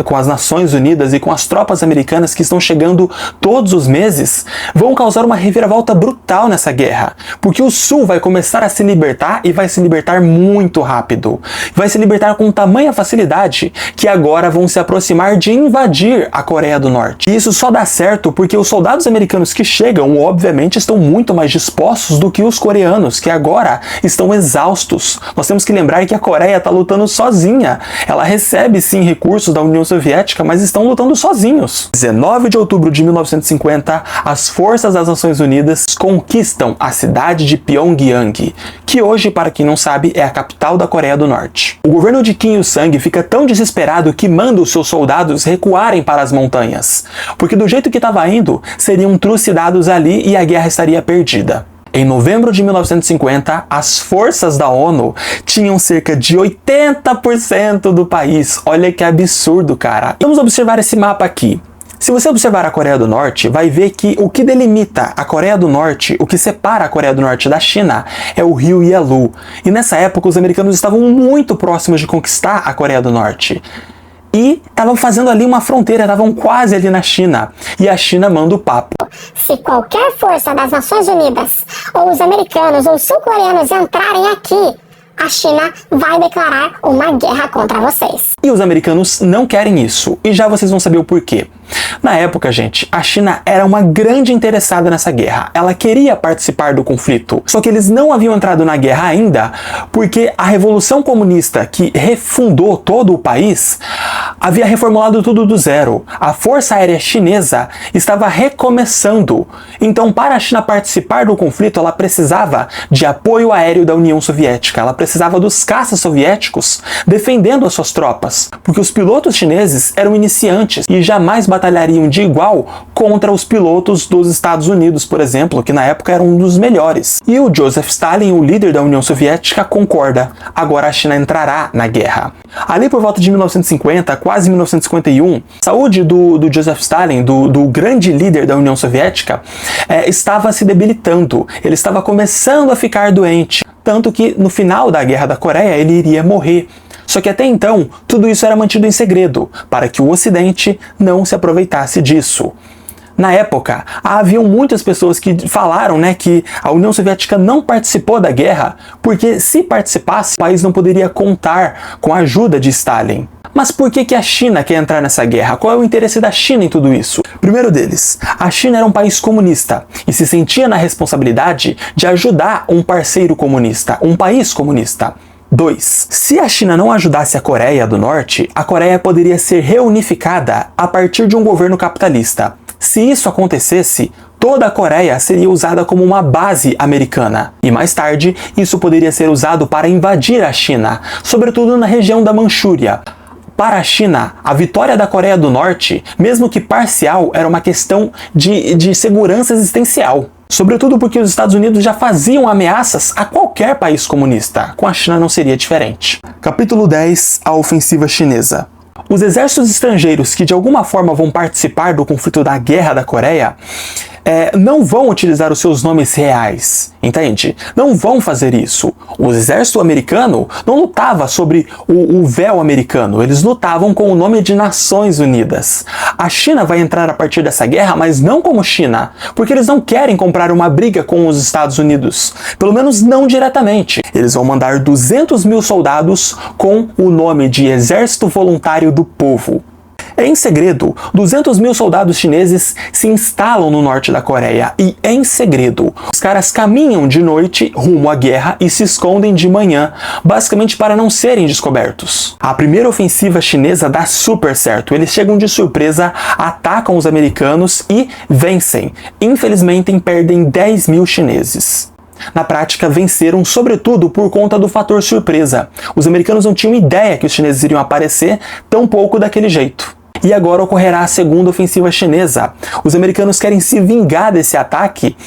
Speaker 1: com as Nações Unidas e com as tropas americanas que estão chegando todos os meses, vão causar uma reviravolta brutal nessa guerra, porque o Sul vai começar a se libertar e vai se libertar muito rápido. Vai se libertar com tamanha facilidade que agora vão se aproximar de invadir a Coreia do Norte. E isso só dá certo porque os soldados americanos que chegam, obviamente, estão muito mais dispostos do que os coreanos, que agora estão exaustos. Nós temos que lembrar que a Coreia está lutando sozinha. Ela recebe sim recursos da União Soviética, mas estão lutando sozinhos. 19 de outubro de 1950, as forças das Nações Unidas conquistam a cidade de Pyongyang, que hoje, para quem não sabe, é a capital da Coreia do Norte. O governo de Kim Il-sung fica tão desesperado que manda os seus soldados recuarem para as montanhas, porque do jeito que estava indo, seriam trucidados ali e a guerra estaria perdida. Em novembro de 1950, as forças da ONU tinham cerca de 80% do país. Olha que absurdo, cara. Vamos observar esse mapa aqui. Se você observar a Coreia do Norte, vai ver que o que delimita a Coreia do Norte, o que separa a Coreia do Norte da China, é o rio Yalu. E nessa época os americanos estavam muito próximos de conquistar a Coreia do Norte. E estavam fazendo ali uma fronteira, estavam quase ali na China. E a China manda o papo:
Speaker 2: se qualquer força das Nações Unidas, ou os americanos ou os sul-coreanos entrarem aqui, a China vai declarar uma guerra contra vocês.
Speaker 1: E os americanos não querem isso. E já vocês vão saber o porquê. Na época, gente, a China era uma grande interessada nessa guerra. Ela queria participar do conflito. Só que eles não haviam entrado na guerra ainda porque a Revolução Comunista, que refundou todo o país, havia reformulado tudo do zero. A Força Aérea Chinesa estava recomeçando. Então, para a China participar do conflito, ela precisava de apoio aéreo da União Soviética. Ela precisava dos caças soviéticos defendendo as suas tropas, porque os pilotos chineses eram iniciantes e jamais batalhariam de igual contra os pilotos dos Estados Unidos, por exemplo, que na época era um dos melhores. E o Joseph Stalin, o líder da União Soviética, concorda. Agora a China entrará na guerra. Ali por volta de 1950, quase 1951, a saúde do Joseph Stalin, do grande líder da União Soviética, estava se debilitando. Ele estava começando a ficar doente. Tanto que no final da Guerra da Coreia ele iria morrer. Só que até então, tudo isso era mantido em segredo, para que o Ocidente não se aproveitasse disso. Na época, haviam muitas pessoas que falaram, que a União Soviética não participou da guerra porque, se participasse, o país não poderia contar com a ajuda de Stalin. Mas por que a China quer entrar nessa guerra? Qual é o interesse da China em tudo isso? Primeiro deles, a China era um país comunista e se sentia na responsabilidade de ajudar um parceiro comunista, um país comunista. 2. Se a China não ajudasse a Coreia do Norte, a Coreia poderia ser reunificada a partir de um governo capitalista. Se isso acontecesse, toda a Coreia seria usada como uma base americana. E mais tarde, isso poderia ser usado para invadir a China, sobretudo na região da Manchúria. Para a China, a vitória da Coreia do Norte, mesmo que parcial, era uma questão de segurança existencial. Sobretudo porque os Estados Unidos já faziam ameaças a qualquer país comunista. Com a China não seria diferente. Capítulo 10. A ofensiva chinesa. Os exércitos estrangeiros que de alguma forma vão participar do conflito da Guerra da Coreia não vão utilizar os seus nomes reais, entende? Não vão fazer isso. O exército americano não lutava sobre o véu americano, eles lutavam com o nome de Nações Unidas. A China vai entrar a partir dessa guerra, mas não como China, porque eles não querem comprar uma briga com os Estados Unidos, pelo menos não diretamente. Eles vão mandar 200 mil soldados com o nome de Exército Voluntário do Povo. Em segredo, 200 mil soldados chineses se instalam no norte da Coreia e, em segredo, os caras caminham de noite rumo à guerra e se escondem de manhã, basicamente para não serem descobertos. A primeira ofensiva chinesa dá super certo. Eles chegam de surpresa, atacam os americanos e vencem. Infelizmente, perdem 10 mil chineses. Na prática, venceram sobretudo por conta do fator surpresa. Os americanos não tinham ideia que os chineses iriam aparecer tão pouco daquele jeito. E agora ocorrerá a segunda ofensiva chinesa. Os americanos querem se vingar desse ataque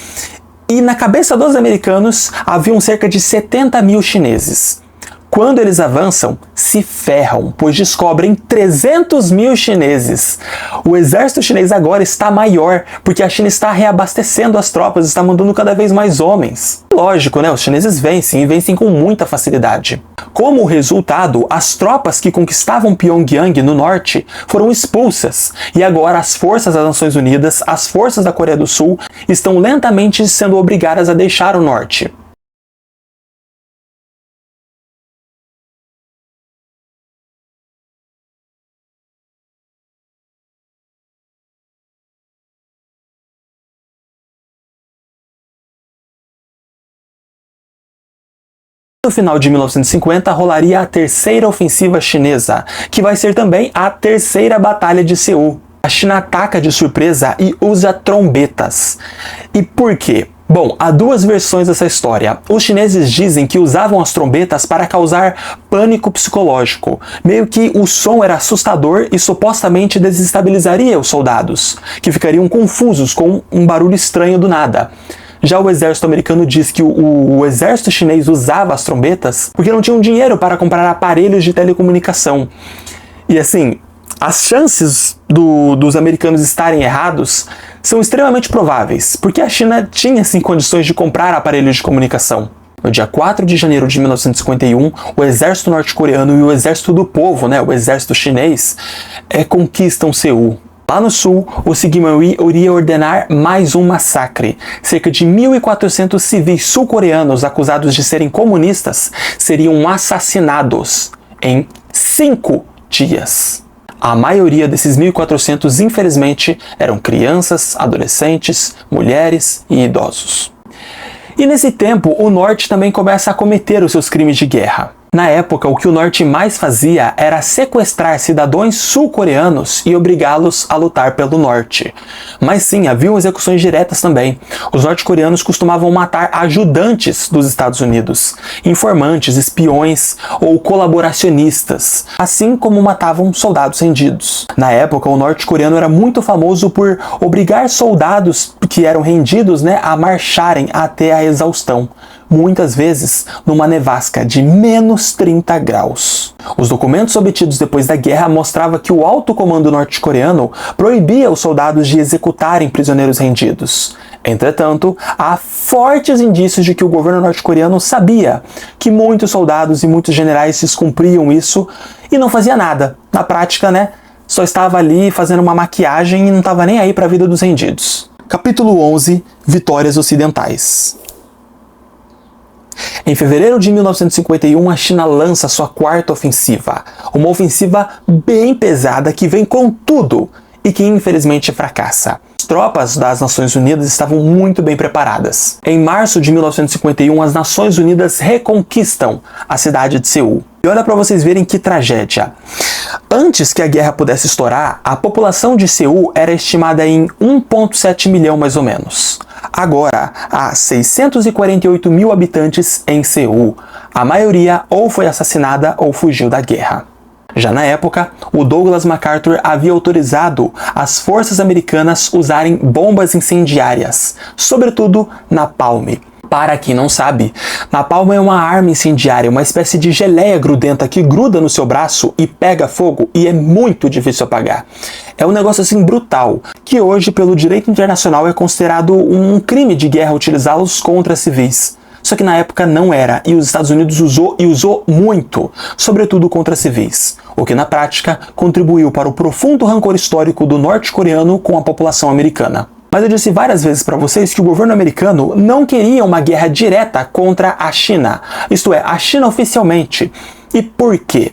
Speaker 1: e na cabeça dos americanos haviam cerca de 70 mil chineses. Quando eles avançam, se ferram, pois descobrem 300 mil chineses. O exército chinês agora está maior, porque a China está reabastecendo as tropas, está mandando cada vez mais homens. Lógico, os chineses vencem e vencem com muita facilidade. Como resultado, as tropas que conquistavam Pyongyang no norte foram expulsas, e agora as forças das Nações Unidas, as forças da Coreia do Sul, estão lentamente sendo obrigadas a deixar o norte. No final de 1950, rolaria a terceira ofensiva chinesa, que vai ser também a terceira batalha de Seul. A China ataca de surpresa e usa trombetas. E por quê? Bom, há duas versões dessa história. Os chineses dizem que usavam as trombetas para causar pânico psicológico. Meio que o som era assustador e supostamente desestabilizaria os soldados, que ficariam confusos com um barulho estranho do nada. Já o exército americano diz que o exército chinês usava as trombetas porque não tinham dinheiro para comprar aparelhos de telecomunicação. E assim, as chances dos americanos estarem errados são extremamente prováveis, porque a China tinha sim condições de comprar aparelhos de comunicação. No dia 4 de janeiro de 1951, o exército norte-coreano e o exército do povo, o exército chinês, conquistam Seul. Lá no sul, o Sigma-ri iria ordenar mais um massacre. Cerca de 1.400 civis sul-coreanos acusados de serem comunistas seriam assassinados em 5 dias. A maioria desses 1.400, infelizmente, eram crianças, adolescentes, mulheres e idosos. E nesse tempo, o norte também começa a cometer os seus crimes de guerra. Na época, o que o norte mais fazia era sequestrar cidadãos sul-coreanos e obrigá-los a lutar pelo norte. Mas sim, haviam execuções diretas também. Os norte-coreanos costumavam matar ajudantes dos Estados Unidos, informantes, espiões ou colaboracionistas, assim como matavam soldados rendidos. Na época, o norte-coreano era muito famoso por obrigar soldados que eram rendidos a marcharem até a exaustão. Muitas vezes numa nevasca de menos 30 graus. Os documentos obtidos depois da guerra mostravam que o alto comando norte-coreano proibia os soldados de executarem prisioneiros rendidos. Entretanto, há fortes indícios de que o governo norte-coreano sabia que muitos soldados e muitos generais descumpriam isso e não fazia nada. Na prática, só estava ali fazendo uma maquiagem e não estava nem aí para a vida dos rendidos. Capítulo 11. Vitórias ocidentais. Em fevereiro de 1951, a China lança sua quarta ofensiva. Uma ofensiva bem pesada que vem com tudo e que infelizmente fracassa. As tropas das Nações Unidas estavam muito bem preparadas. Em março de 1951, as Nações Unidas reconquistam a cidade de Seul. E olha para vocês verem que tragédia. Antes que a guerra pudesse estourar, a população de Seul era estimada em 1,7 milhão mais ou menos. Agora, há 648 mil habitantes em Seul. A maioria ou foi assassinada ou fugiu da guerra. Já na época, o Douglas MacArthur havia autorizado as forças americanas usarem bombas incendiárias, sobretudo napalm. Para quem não sabe, napalm é uma arma incendiária, uma espécie de geleia grudenta que gruda no seu braço e pega fogo e é muito difícil apagar. É um negócio assim brutal, que hoje pelo direito internacional é considerado um crime de guerra utilizá-los contra civis. Só que na época não era, e os Estados Unidos usou muito, sobretudo contra civis, o que na prática contribuiu para o profundo rancor histórico do norte-coreano com a população americana. Mas eu disse várias vezes para vocês que o governo americano não queria uma guerra direta contra a China, isto é, a China oficialmente. E por quê?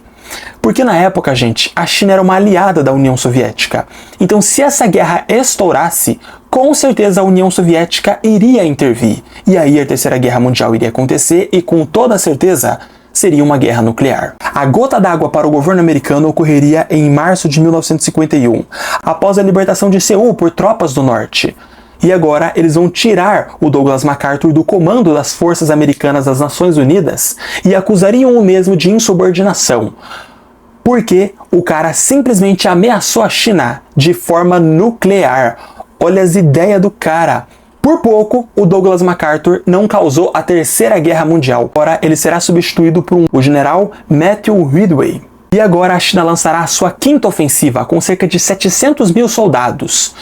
Speaker 1: Porque na época, gente, a China era uma aliada da União Soviética. Então, se essa guerra estourasse, com certeza a União Soviética iria intervir. E aí a Terceira Guerra Mundial iria acontecer e, com toda certeza, seria uma guerra nuclear. A gota d'água para o governo americano ocorreria em março de 1951, após a libertação de Seul por tropas do norte. E agora eles vão tirar o Douglas MacArthur do comando das forças americanas das Nações Unidas e acusariam o mesmo de insubordinação, porque o cara simplesmente ameaçou a China de forma nuclear. Olha as ideias do cara. Por pouco, o Douglas MacArthur não causou a Terceira Guerra Mundial. Agora ele será substituído por o general Matthew Ridgway. E agora a China lançará a sua quinta ofensiva, com cerca de 700 mil soldados.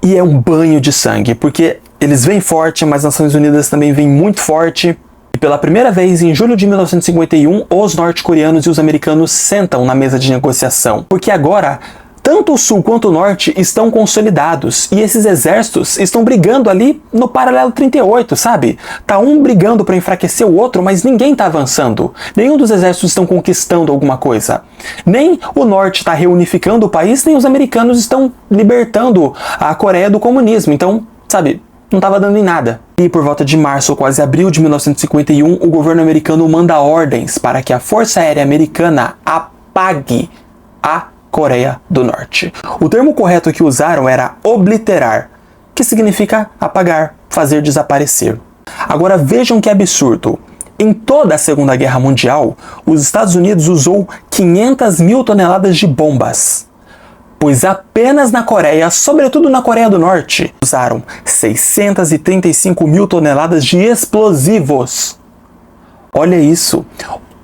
Speaker 1: E é um banho de sangue, porque eles vêm forte, mas as Nações Unidas também vêm muito forte. E pela primeira vez, em julho de 1951, os norte-coreanos e os americanos sentam na mesa de negociação. Porque agora, tanto o sul quanto o norte estão consolidados, e esses exércitos estão brigando ali no paralelo 38, sabe? Tá um brigando para enfraquecer o outro, mas ninguém tá avançando. Nenhum dos exércitos estão conquistando alguma coisa. Nem o norte está reunificando o país, nem os americanos estão libertando a Coreia do comunismo. Então, sabe, não estava dando em nada. E por volta de março ou quase abril de 1951, o governo americano manda ordens para que a Força Aérea Americana apague a Coreia do Norte. O termo correto que usaram era obliterar, que significa apagar, fazer desaparecer. Agora vejam que absurdo. Em toda a Segunda Guerra Mundial, os Estados Unidos usou 500 mil toneladas de bombas, pois apenas na Coreia, sobretudo na Coreia do Norte, usaram 635 mil toneladas de explosivos. Olha isso!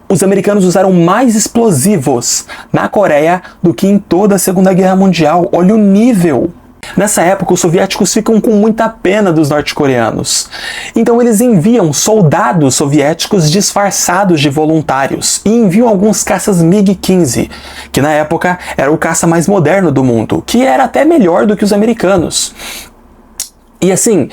Speaker 1: Os americanos usaram mais explosivos na Coreia do que em toda a Segunda Guerra Mundial. Olha o nível! Nessa época, os soviéticos ficam com muita pena dos norte-coreanos. Então eles enviam soldados soviéticos disfarçados de voluntários e enviam alguns caças MiG-15, que na época era o caça mais moderno do mundo, que era até melhor do que os americanos. E assim,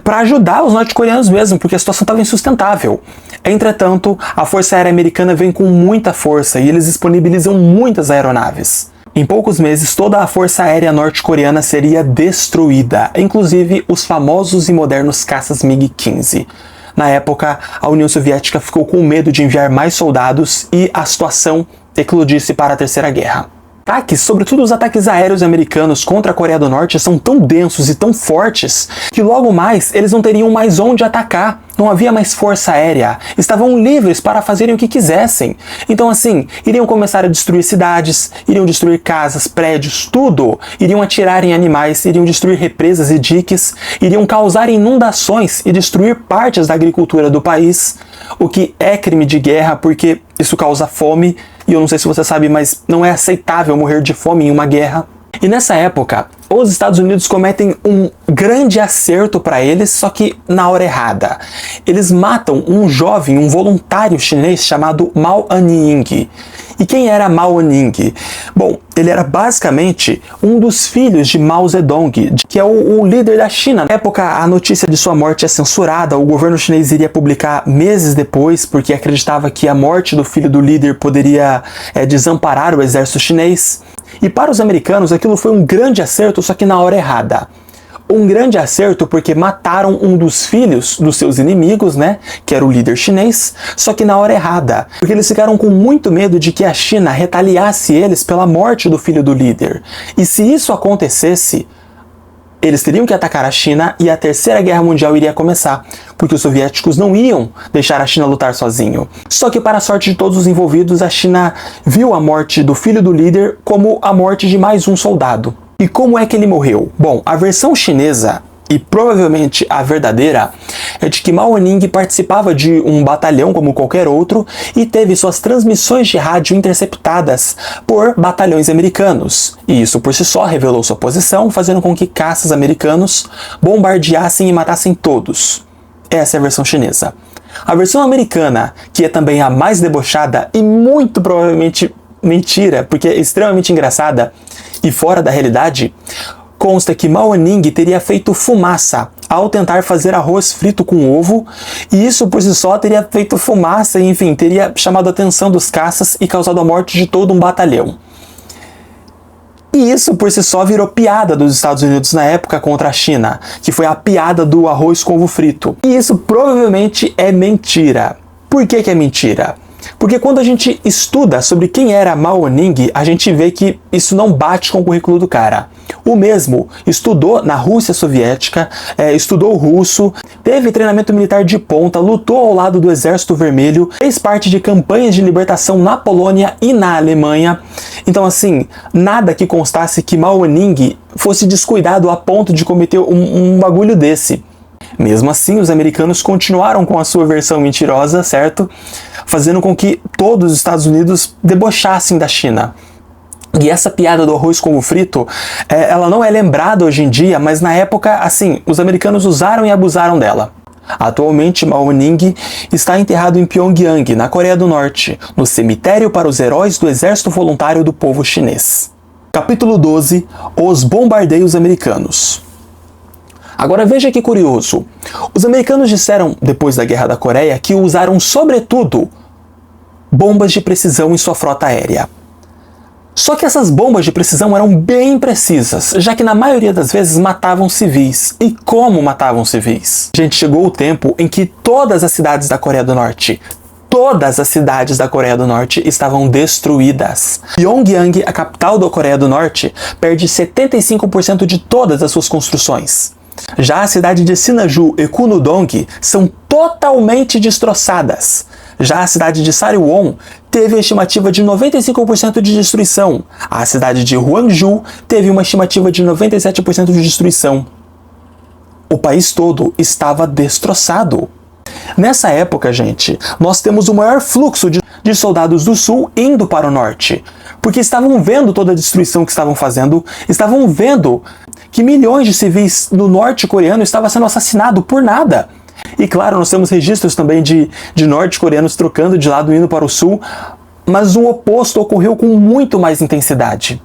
Speaker 1: para ajudar os norte-coreanos mesmo, porque a situação estava insustentável. Entretanto, a Força Aérea Americana vem com muita força e eles disponibilizam muitas aeronaves. Em poucos meses, toda a Força Aérea norte-coreana seria destruída, inclusive os famosos e modernos caças MiG-15. Na época, a União Soviética ficou com medo de enviar mais soldados e a situação eclodisse para a Terceira Guerra. Ataques, sobretudo os ataques aéreos americanos contra a Coreia do Norte, são tão densos e tão fortes que logo mais eles não teriam mais onde atacar. Não havia mais força aérea. Estavam livres para fazerem o que quisessem. Então assim, iriam começar a destruir cidades, iriam destruir casas, prédios, tudo. Iriam atirar em animais, iriam destruir represas e diques, iriam causar inundações e destruir partes da agricultura do país, o que é crime de guerra porque isso causa fome. E eu não sei se você sabe, mas não é aceitável morrer de fome em uma guerra. E nessa época, os Estados Unidos cometem um grande acerto para eles, só que na hora errada. Eles matam um jovem, um voluntário chinês chamado Mao Anying. E quem era Mao Anying? Bom, ele era basicamente um dos filhos de Mao Zedong, que é o líder da China. Na época, a notícia de sua morte é censurada, o governo chinês iria publicar meses depois, porque acreditava que a morte do filho do líder poderia desamparar o exército chinês. E para os americanos, aquilo foi um grande acerto, só que na hora errada. Um grande acerto porque mataram um dos filhos dos seus inimigos, né, que era o líder chinês, só que na hora errada, porque eles ficaram com muito medo de que a China retaliasse eles pela morte do filho do líder. E se isso acontecesse, eles teriam que atacar a China e a Terceira Guerra Mundial iria começar, porque os soviéticos não iam deixar a China lutar sozinho. Só que, para a sorte de todos os envolvidos, a China viu a morte do filho do líder como a morte de mais um soldado. E como é que ele morreu? Bom, a versão chinesa, e provavelmente a verdadeira, é de que Mao Anying participava de um batalhão como qualquer outro e teve suas transmissões de rádio interceptadas por batalhões americanos. E isso por si só revelou sua posição, fazendo com que caças americanos bombardeassem e matassem todos. Essa é a versão chinesa. A versão americana, que é também a mais debochada e muito provavelmente mentira, porque é extremamente engraçada e fora da realidade, consta que Mao Anying teria feito fumaça ao tentar fazer arroz frito com ovo, e isso por si só teria feito fumaça e, enfim, teria chamado a atenção dos caças e causado a morte de todo um batalhão. E isso por si só virou piada dos Estados Unidos na época contra a China, que foi a piada do arroz com ovo frito. E isso provavelmente é mentira. Por que que é mentira? Porque quando a gente estuda sobre quem era Mao Anying, a gente vê que isso não bate com o currículo do cara. O mesmo estudou na Rússia soviética, estudou russo, teve treinamento militar de ponta, lutou ao lado do Exército Vermelho, fez parte de campanhas de libertação na Polônia e na Alemanha. Então, assim, nada que constasse que Mao Anying fosse descuidado a ponto de cometer um bagulho desse. Mesmo assim, os americanos continuaram com a sua versão mentirosa, certo? Fazendo com que todos os Estados Unidos debochassem da China. E essa piada do arroz com ovo frito, ela não é lembrada hoje em dia, mas na época, assim, os americanos usaram e abusaram dela. Atualmente, Mao Anying está enterrado em Pyongyang, na Coreia do Norte, no cemitério para os heróis do Exército Voluntário do Povo Chinês. Capítulo 12. Os bombardeios americanos. Agora veja que curioso, os americanos disseram, depois da Guerra da Coreia, que usaram sobretudo bombas de precisão em sua frota aérea. Só que essas bombas de precisão eram bem precisas, já que na maioria das vezes matavam civis. E como matavam civis? Gente, chegou o tempo em que todas as cidades da Coreia do Norte, estavam destruídas. Pyongyang, a capital da Coreia do Norte, perde 75% de todas as suas construções. Já a cidade de Sinaju e Kunudong são totalmente destroçadas. Já a cidade de Sariwon teve a estimativa de 95% de destruição. A cidade de Hwangju teve uma estimativa de 97% de destruição. O país todo estava destroçado. Nessa época, gente, nós temos o maior fluxo de soldados do sul indo para o norte, porque estavam vendo toda a destruição que estavam fazendo, estavam vendo que milhões de civis no norte coreano estavam sendo assassinados por nada. E claro, nós temos registros também de norte-coreanos trocando de lado indo para o sul, mas o oposto ocorreu com muito mais intensidade.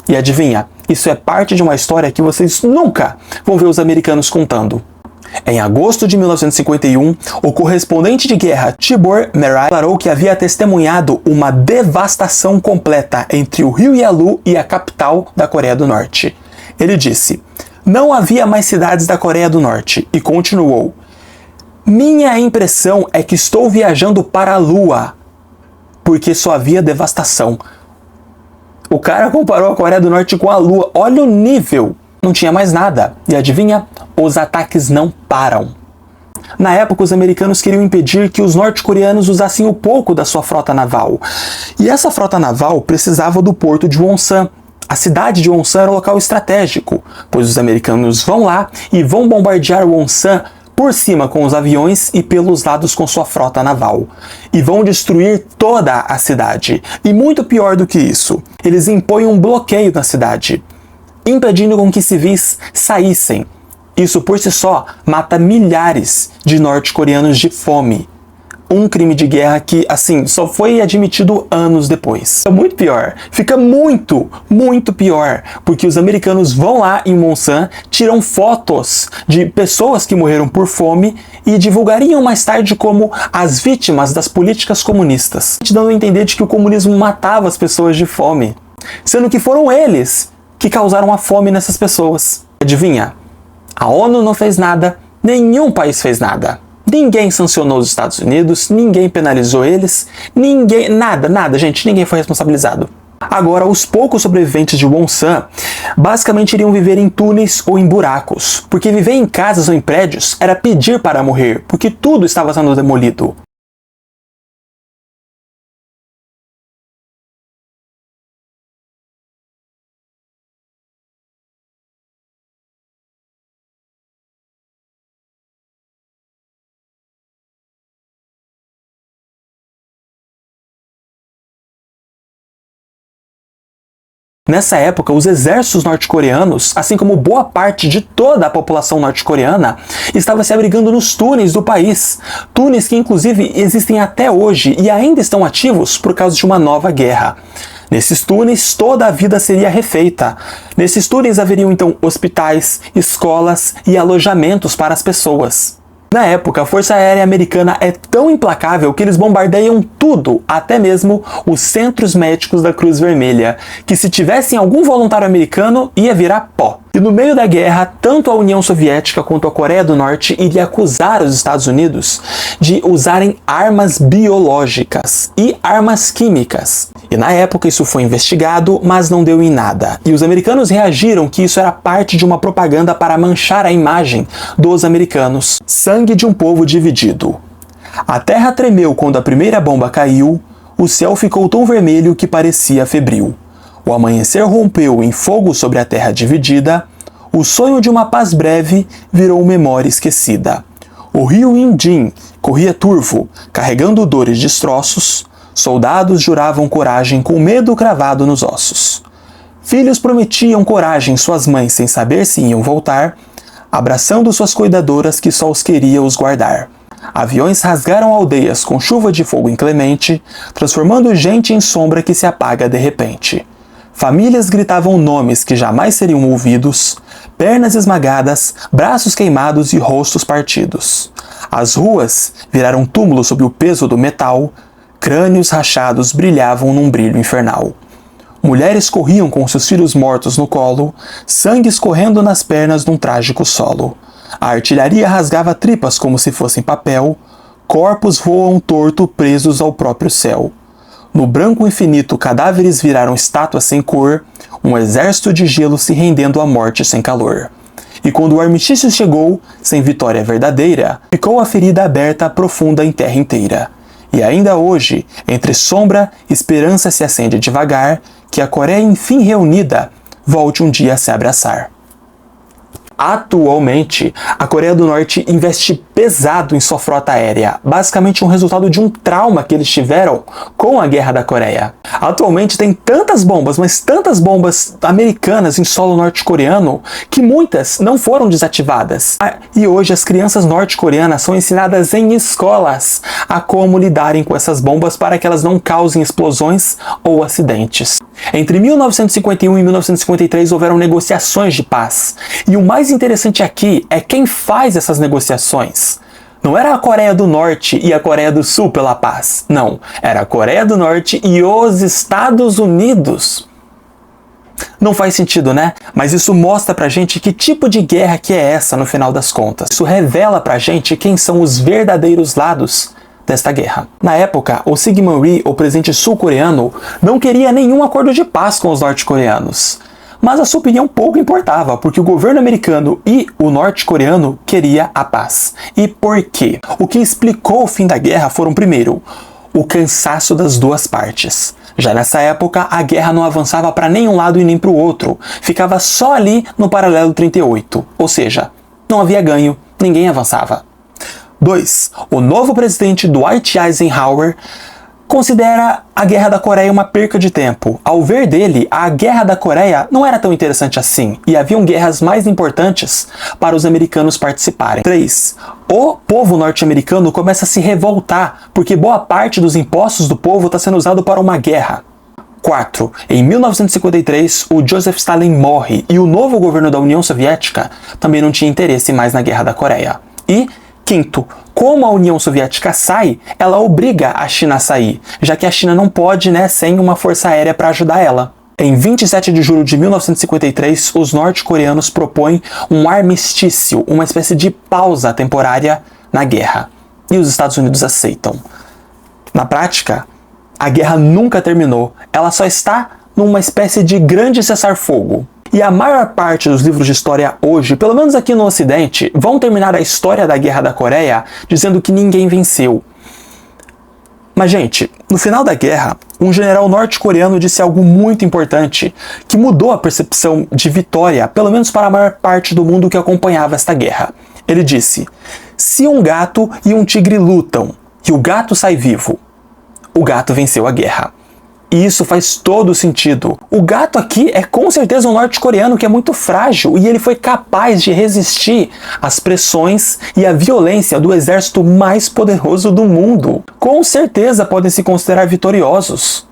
Speaker 1: E adivinha, isso é parte de uma história que vocês nunca vão ver os americanos contando. Em agosto de 1951, o correspondente de guerra Tibor Merai declarou que havia testemunhado uma devastação completa entre o rio Yalu e a capital da Coreia do Norte. Ele disse: "Não havia mais cidades da Coreia do Norte", e continuou: "Minha impressão é que estou viajando para a Lua, porque só havia devastação." O cara comparou a Coreia do Norte com a Lua. Olha o nível! Não tinha mais nada. E adivinha? Os ataques não param. Na época, os americanos queriam impedir que os norte-coreanos usassem o pouco da sua frota naval. E essa frota naval precisava do porto de Wonsan. A cidade de Wonsan era um local estratégico, pois os americanos vão lá e vão bombardear Wonsan por cima com os aviões e pelos lados com sua frota naval. E vão destruir toda a cidade. E muito pior do que isso, eles impõem um bloqueio na cidade. impedindo com que civis saíssem. Isso por si só mata milhares de norte-coreanos de fome. Um crime de guerra que, assim, só foi admitido anos depois. É muito pior. Fica muito, muito pior. Porque os americanos vão lá em Wonsan, tiram fotos de pessoas que morreram por fome e divulgariam mais tarde como as vítimas das políticas comunistas, dando a entender de que o comunismo matava as pessoas de fome. Sendo que foram eles que causaram a fome nessas pessoas. Adivinha? A ONU não fez nada, nenhum país fez nada. Ninguém sancionou os Estados Unidos, ninguém penalizou eles, nada, gente, ninguém foi responsabilizado. Agora, os poucos sobreviventes de Wonsan basicamente iriam viver em túneis ou em buracos, porque viver em casas ou em prédios era pedir para morrer, porque tudo estava sendo demolido. Nessa época, os exércitos norte-coreanos, assim como boa parte de toda a população norte-coreana, estava se abrigando nos túneis do país. Túneis que, inclusive, existem até hoje e ainda estão ativos por causa de uma nova guerra. Nesses túneis, toda a vida seria refeita. Nesses túneis haveriam, então, hospitais, escolas e alojamentos para as pessoas. Na época, a Força Aérea Americana é tão implacável que eles bombardeiam tudo, até mesmo os centros médicos da Cruz Vermelha, que se tivessem algum voluntário americano, ia virar pó. E no meio da guerra, tanto a União Soviética quanto a Coreia do Norte iriam acusar os Estados Unidos de usarem armas biológicas e armas químicas. E na época isso foi investigado, mas não deu em nada. E os americanos reagiram que isso era parte de uma propaganda para manchar a imagem dos americanos. Sangue de um povo dividido. A terra tremeu quando a primeira bomba caiu, o céu ficou tão vermelho que parecia febril. O amanhecer rompeu em fogo sobre a terra dividida, o sonho de uma paz breve virou memória esquecida. O rio Indin corria turvo, carregando dores de destroços, soldados juravam coragem com medo cravado nos ossos. Filhos prometiam coragem suas mães sem saber se iam voltar, abraçando suas cuidadoras que só os queria os guardar. Aviões rasgaram aldeias com chuva de fogo inclemente, transformando gente em sombra que se apaga de repente. Famílias gritavam nomes que jamais seriam ouvidos, pernas esmagadas, braços queimados e rostos partidos. As ruas viraram túmulos sob o peso do metal, crânios rachados brilhavam num brilho infernal. Mulheres corriam com seus filhos mortos no colo, sangue escorrendo nas pernas num trágico solo. A artilharia rasgava tripas como se fossem papel, corpos voam torto presos ao próprio céu. No branco infinito, cadáveres viraram estátuas sem cor, um exército de gelo se rendendo à morte sem calor. E quando o armistício chegou, sem vitória verdadeira, ficou a ferida aberta profunda em terra inteira. E ainda hoje, entre sombra e esperança se acende devagar, que a Coreia enfim reunida volte um dia a se abraçar. Atualmente, a Coreia do Norte investe pesado em sua frota aérea, basicamente um resultado de um trauma que eles tiveram com a Guerra da Coreia. Atualmente tem tantas bombas, mas tantas bombas americanas em solo norte-coreano, que muitas não foram desativadas. E hoje as crianças norte-coreanas são ensinadas em escolas a como lidarem com essas bombas para que elas não causem explosões ou acidentes. Entre 1951 e 1953 houveram negociações de paz. E o mais interessante aqui é quem faz essas negociações. Não era a Coreia do Norte e a Coreia do Sul pela paz. Não, era a Coreia do Norte e os Estados Unidos. Não faz sentido, né? Mas isso mostra pra gente que tipo de guerra que é essa no final das contas. Isso revela pra gente quem são os verdadeiros lados desta guerra. Na época, o Syngman Rhee, o presidente sul-coreano, não queria nenhum acordo de paz com os norte-coreanos. Mas a sua opinião pouco importava, porque o governo americano e o norte-coreano queria a paz. E por quê? O que explicou o fim da guerra foram, primeiro, o cansaço das duas partes. Já nessa época, a guerra não avançava para nenhum lado e nem para o outro. Ficava só ali no paralelo 38. Ou seja, não havia ganho, ninguém avançava. 2. O novo presidente Dwight Eisenhower considera a Guerra da Coreia uma perca de tempo. Ao ver dele, a Guerra da Coreia não era tão interessante assim, e haviam guerras mais importantes para os americanos participarem. 3. O povo norte-americano começa a se revoltar, porque boa parte dos impostos do povo está sendo usado para uma guerra. 4. Em 1953, o Joseph Stalin morre, e o novo governo da União Soviética também não tinha interesse mais na Guerra da Coreia. E 5. Como a União Soviética sai, ela obriga a China a sair, já que a China não pode, sem uma força aérea para ajudar ela. Em 27 de julho de 1953, os norte-coreanos propõem um armistício, uma espécie de pausa temporária na guerra. E os Estados Unidos aceitam. Na prática, a guerra nunca terminou, ela só está numa espécie de grande cessar-fogo. E a maior parte dos livros de história hoje, pelo menos aqui no Ocidente, vão terminar a história da Guerra da Coreia dizendo que ninguém venceu. Mas, gente, no final da guerra, um general norte-coreano disse algo muito importante que mudou a percepção de vitória, pelo menos para a maior parte do mundo que acompanhava esta guerra. Ele disse: se um gato e um tigre lutam e o gato sai vivo, o gato venceu a guerra. E isso faz todo sentido. O gato aqui é com certeza um norte-coreano que é muito frágil e ele foi capaz de resistir às pressões e à violência do exército mais poderoso do mundo. Com certeza podem se considerar vitoriosos.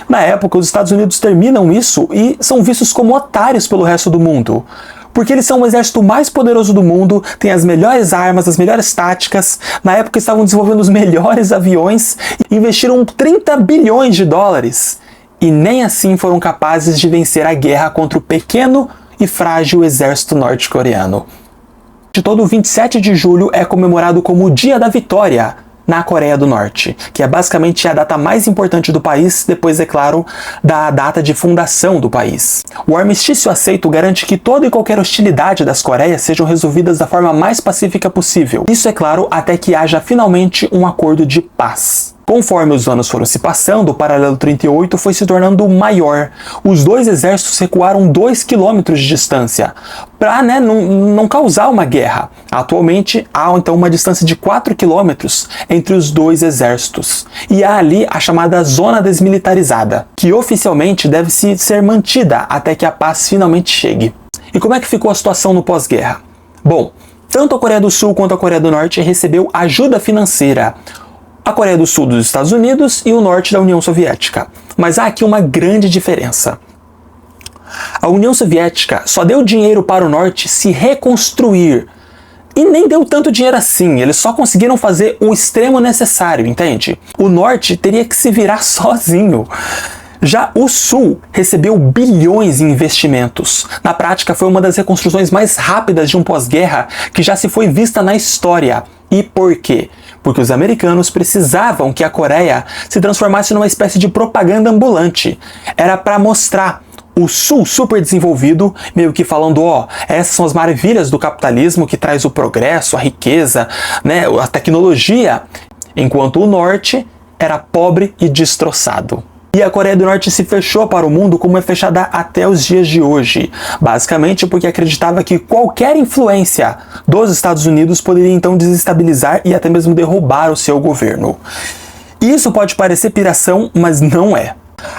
Speaker 1: Na época, os Estados Unidos terminam isso e são vistos como otários pelo resto do mundo. Porque eles são o exército mais poderoso do mundo, têm as melhores armas, as melhores táticas, na época estavam desenvolvendo os melhores aviões, investiram 30 bilhões de dólares. E nem assim foram capazes de vencer a guerra contra o pequeno e frágil exército norte-coreano. De todo, o 27 de julho é comemorado como o Dia da Vitória na Coreia do Norte, que é basicamente a data mais importante do país, depois, é claro, da data de fundação do país. O armistício aceito garante que toda e qualquer hostilidade das Coreias sejam resolvidas da forma mais pacífica possível. Isso, é claro, até que haja finalmente um acordo de paz. Conforme os anos foram se passando, o paralelo 38 foi se tornando maior. Os dois exércitos recuaram 2 quilômetros de distância, para não causar uma guerra. Atualmente, há então uma distância de 4 quilômetros entre os dois exércitos. E há ali a chamada Zona Desmilitarizada, que oficialmente deve ser mantida até que a paz finalmente chegue. E como é que ficou a situação no pós-guerra? Bom, tanto a Coreia do Sul quanto a Coreia do Norte recebeu ajuda financeira. A Coreia do Sul dos Estados Unidos e o Norte da União Soviética. Mas há aqui uma grande diferença. A União Soviética só deu dinheiro para o Norte se reconstruir. E nem deu tanto dinheiro assim, eles só conseguiram fazer o extremo necessário, entende? O Norte teria que se virar sozinho. Já o Sul recebeu bilhões em investimentos. Na prática, foi uma das reconstruções mais rápidas de um pós-guerra que já se foi vista na história. E por quê? Porque os americanos precisavam que a Coreia se transformasse numa espécie de propaganda ambulante. Era para mostrar o Sul super desenvolvido, meio que falando, essas são as maravilhas do capitalismo que traz o progresso, a riqueza, a tecnologia, enquanto o Norte era pobre e destroçado. E a Coreia do Norte se fechou para o mundo como é fechada até os dias de hoje, basicamente porque acreditava que qualquer influência dos Estados Unidos poderia então desestabilizar e até mesmo derrubar o seu governo. Isso pode parecer piração, mas não é.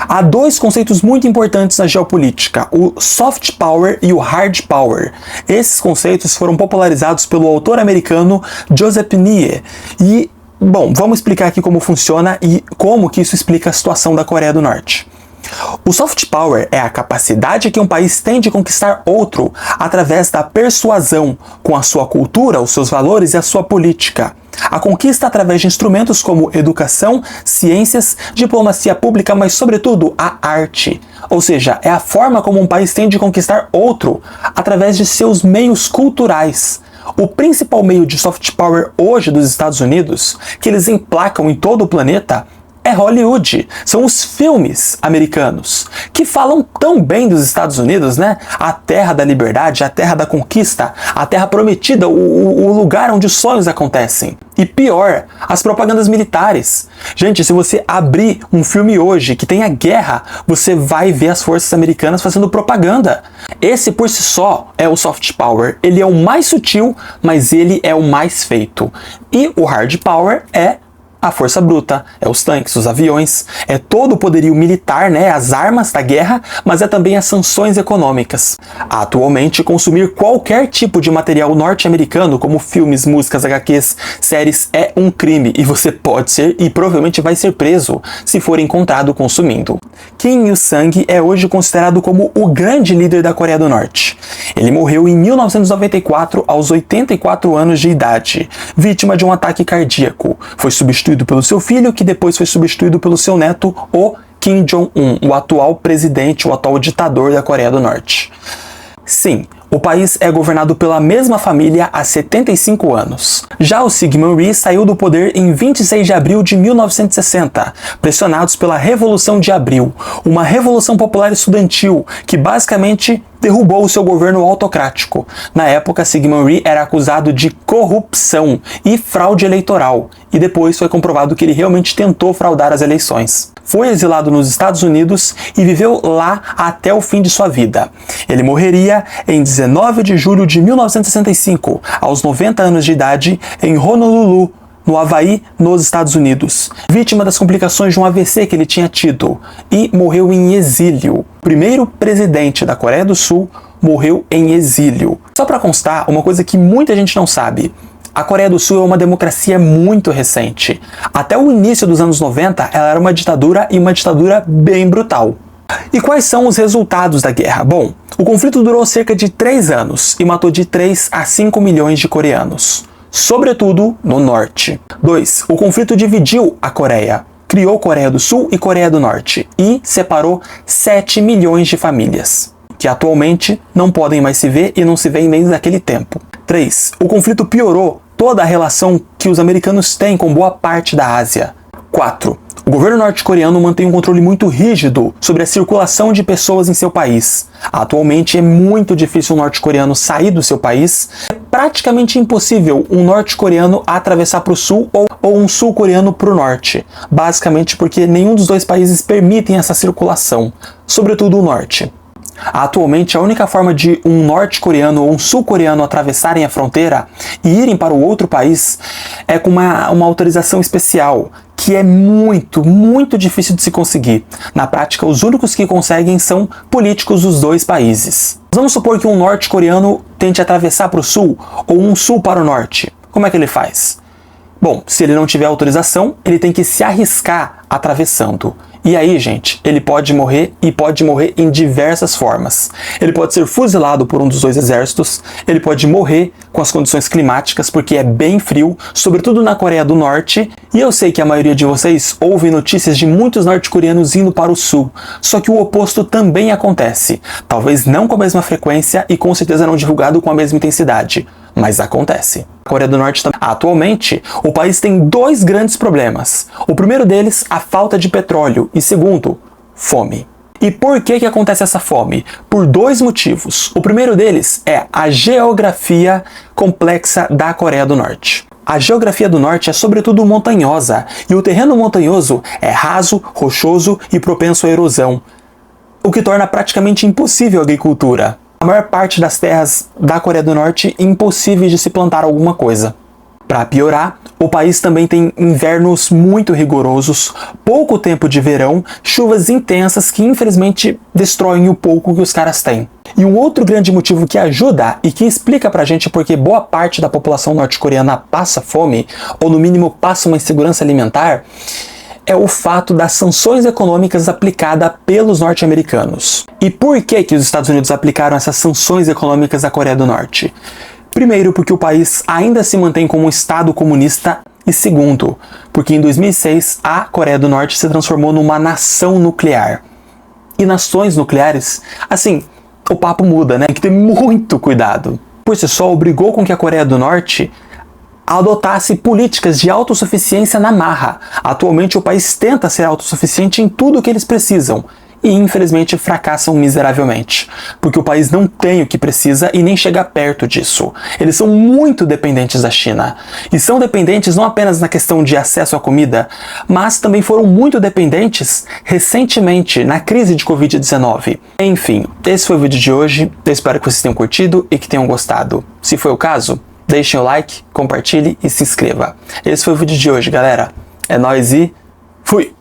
Speaker 1: Há dois conceitos muito importantes na geopolítica, o soft power e o hard power. Esses conceitos foram popularizados pelo autor americano Joseph Nye. E, bom, vamos explicar aqui como funciona e como que isso explica a situação da Coreia do Norte. O soft power é a capacidade que um país tem de conquistar outro através da persuasão, com a sua cultura, os seus valores e a sua política. A conquista através de instrumentos como educação, ciências, diplomacia pública, mas sobretudo a arte. Ou seja, é a forma como um país tem de conquistar outro através de seus meios culturais. O principal meio de soft power hoje dos Estados Unidos, que eles emplacam em todo o planeta, é Hollywood. São os filmes americanos, que falam tão bem dos Estados Unidos, A terra da liberdade, a terra da conquista, a terra prometida, o lugar onde os sonhos acontecem. E pior, as propagandas militares. Gente, se você abrir um filme hoje que tenha guerra, você vai ver as forças americanas fazendo propaganda. Esse por si só é o soft power. Ele é o mais sutil, mas ele é o mais feito. E o hard power é A força bruta, é os tanques, os aviões, é todo o poderio militar, né, as armas da guerra, mas é também as sanções econômicas. Atualmente, consumir qualquer tipo de material norte-americano, como filmes, músicas, HQs, séries, é um crime e você pode ser e provavelmente vai ser preso se for encontrado consumindo. Kim Il-sung é hoje considerado como o grande líder da Coreia do Norte. Ele morreu em 1994 aos 84 anos de idade, vítima de um ataque cardíaco. Foi substituído pelo seu filho, que depois foi substituído pelo seu neto, o Kim Jong-un, o atual presidente, o atual ditador da Coreia do Norte. Sim, o país é governado pela mesma família há 75 anos. Já o Syngman Rhee saiu do poder em 26 de abril de 1960, pressionados pela Revolução de Abril, uma revolução popular estudantil que basicamente derrubou o seu governo autocrático. Na época, Syngman Rhee era acusado de corrupção e fraude eleitoral, e depois foi comprovado que ele realmente tentou fraudar as eleições. Foi exilado nos Estados Unidos e viveu lá até o fim de sua vida. Ele morreria em 19 de julho de 1965, aos 90 anos de idade, em Honolulu, no Havaí, nos Estados Unidos, vítima das complicações de um AVC que ele tinha tido, e morreu em exílio. O primeiro presidente da Coreia do Sul morreu em exílio. Só para constar, uma coisa que muita gente não sabe: a Coreia do Sul é uma democracia muito recente. Até o início dos anos 90, ela era uma ditadura, e uma ditadura bem brutal. E quais são os resultados da guerra? Bom, o conflito durou cerca de 3 anos e matou de 3 a 5 milhões de coreanos, sobretudo no norte. 2. O conflito dividiu a Coreia, criou Coreia do Sul e Coreia do Norte e separou 7 milhões de famílias, que atualmente não podem mais se ver e não se veem desde aquele tempo. 3. O conflito piorou toda a relação que os americanos têm com boa parte da Ásia. 4. O governo norte-coreano mantém um controle muito rígido sobre a circulação de pessoas em seu país. Atualmente é muito difícil um norte-coreano sair do seu país. É praticamente impossível um norte-coreano atravessar para o sul ou um sul-coreano para o norte. Basicamente porque nenhum dos dois países permitem essa circulação, sobretudo o norte. Atualmente, a única forma de um norte-coreano ou um sul-coreano atravessarem a fronteira e irem para o outro país é com uma autorização especial, que é muito difícil de se conseguir. Na prática, os únicos que conseguem são políticos dos dois países. Vamos supor que um norte-coreano tente atravessar para o sul ou um sul para o norte. Como é que ele faz? Bom, se ele não tiver autorização, ele tem que se arriscar atravessando. E aí, gente, ele pode morrer, e pode morrer em diversas formas. Ele pode ser fuzilado por um dos dois exércitos, ele pode morrer com as condições climáticas, porque é bem frio, sobretudo na Coreia do Norte, e eu sei que a maioria de vocês ouve notícias de muitos norte-coreanos indo para o sul, só que o oposto também acontece. Talvez não com a mesma frequência e com certeza não divulgado com a mesma intensidade, mas acontece. A Coreia do Norte também. Atualmente, o país tem 2 grandes problemas. O primeiro deles, a falta de petróleo, e segundo, fome. E por que acontece essa fome? Por 2 motivos. O primeiro deles é a geografia complexa da Coreia do Norte. A geografia do norte é sobretudo montanhosa, e o terreno montanhoso é raso, rochoso e propenso à erosão, o que torna praticamente impossível a agricultura. A maior parte das terras da Coreia do Norte impossíveis de se plantar alguma coisa. Para piorar, o país também tem invernos muito rigorosos, pouco tempo de verão, chuvas intensas que infelizmente destroem o pouco que os caras têm. E um outro grande motivo que ajuda e que explica pra gente porque boa parte da população norte-coreana passa fome, ou no mínimo passa uma insegurança alimentar, é o fato das sanções econômicas aplicadas pelos norte-americanos. E por que os Estados Unidos aplicaram essas sanções econômicas à Coreia do Norte? Primeiro, porque o país ainda se mantém como um Estado comunista, e segundo, porque em 2006 a Coreia do Norte se transformou numa nação nuclear. E nações nucleares, assim, o papo muda, né? Tem que ter muito cuidado. Por si só, obrigou com que a Coreia do Norte adotasse políticas de autossuficiência na marra. Atualmente o país tenta ser autossuficiente em tudo o que eles precisam e infelizmente fracassam miseravelmente, porque o país não tem o que precisa e nem chega perto disso. Eles são muito dependentes da China, e são dependentes não apenas na questão de acesso à comida, mas também foram muito dependentes recentemente na crise de Covid-19. Enfim, esse foi o vídeo de hoje, eu espero que vocês tenham curtido e que tenham gostado. Se foi o caso, deixem o like, compartilhe e se inscreva. Esse foi o vídeo de hoje, galera. É nóis e fui!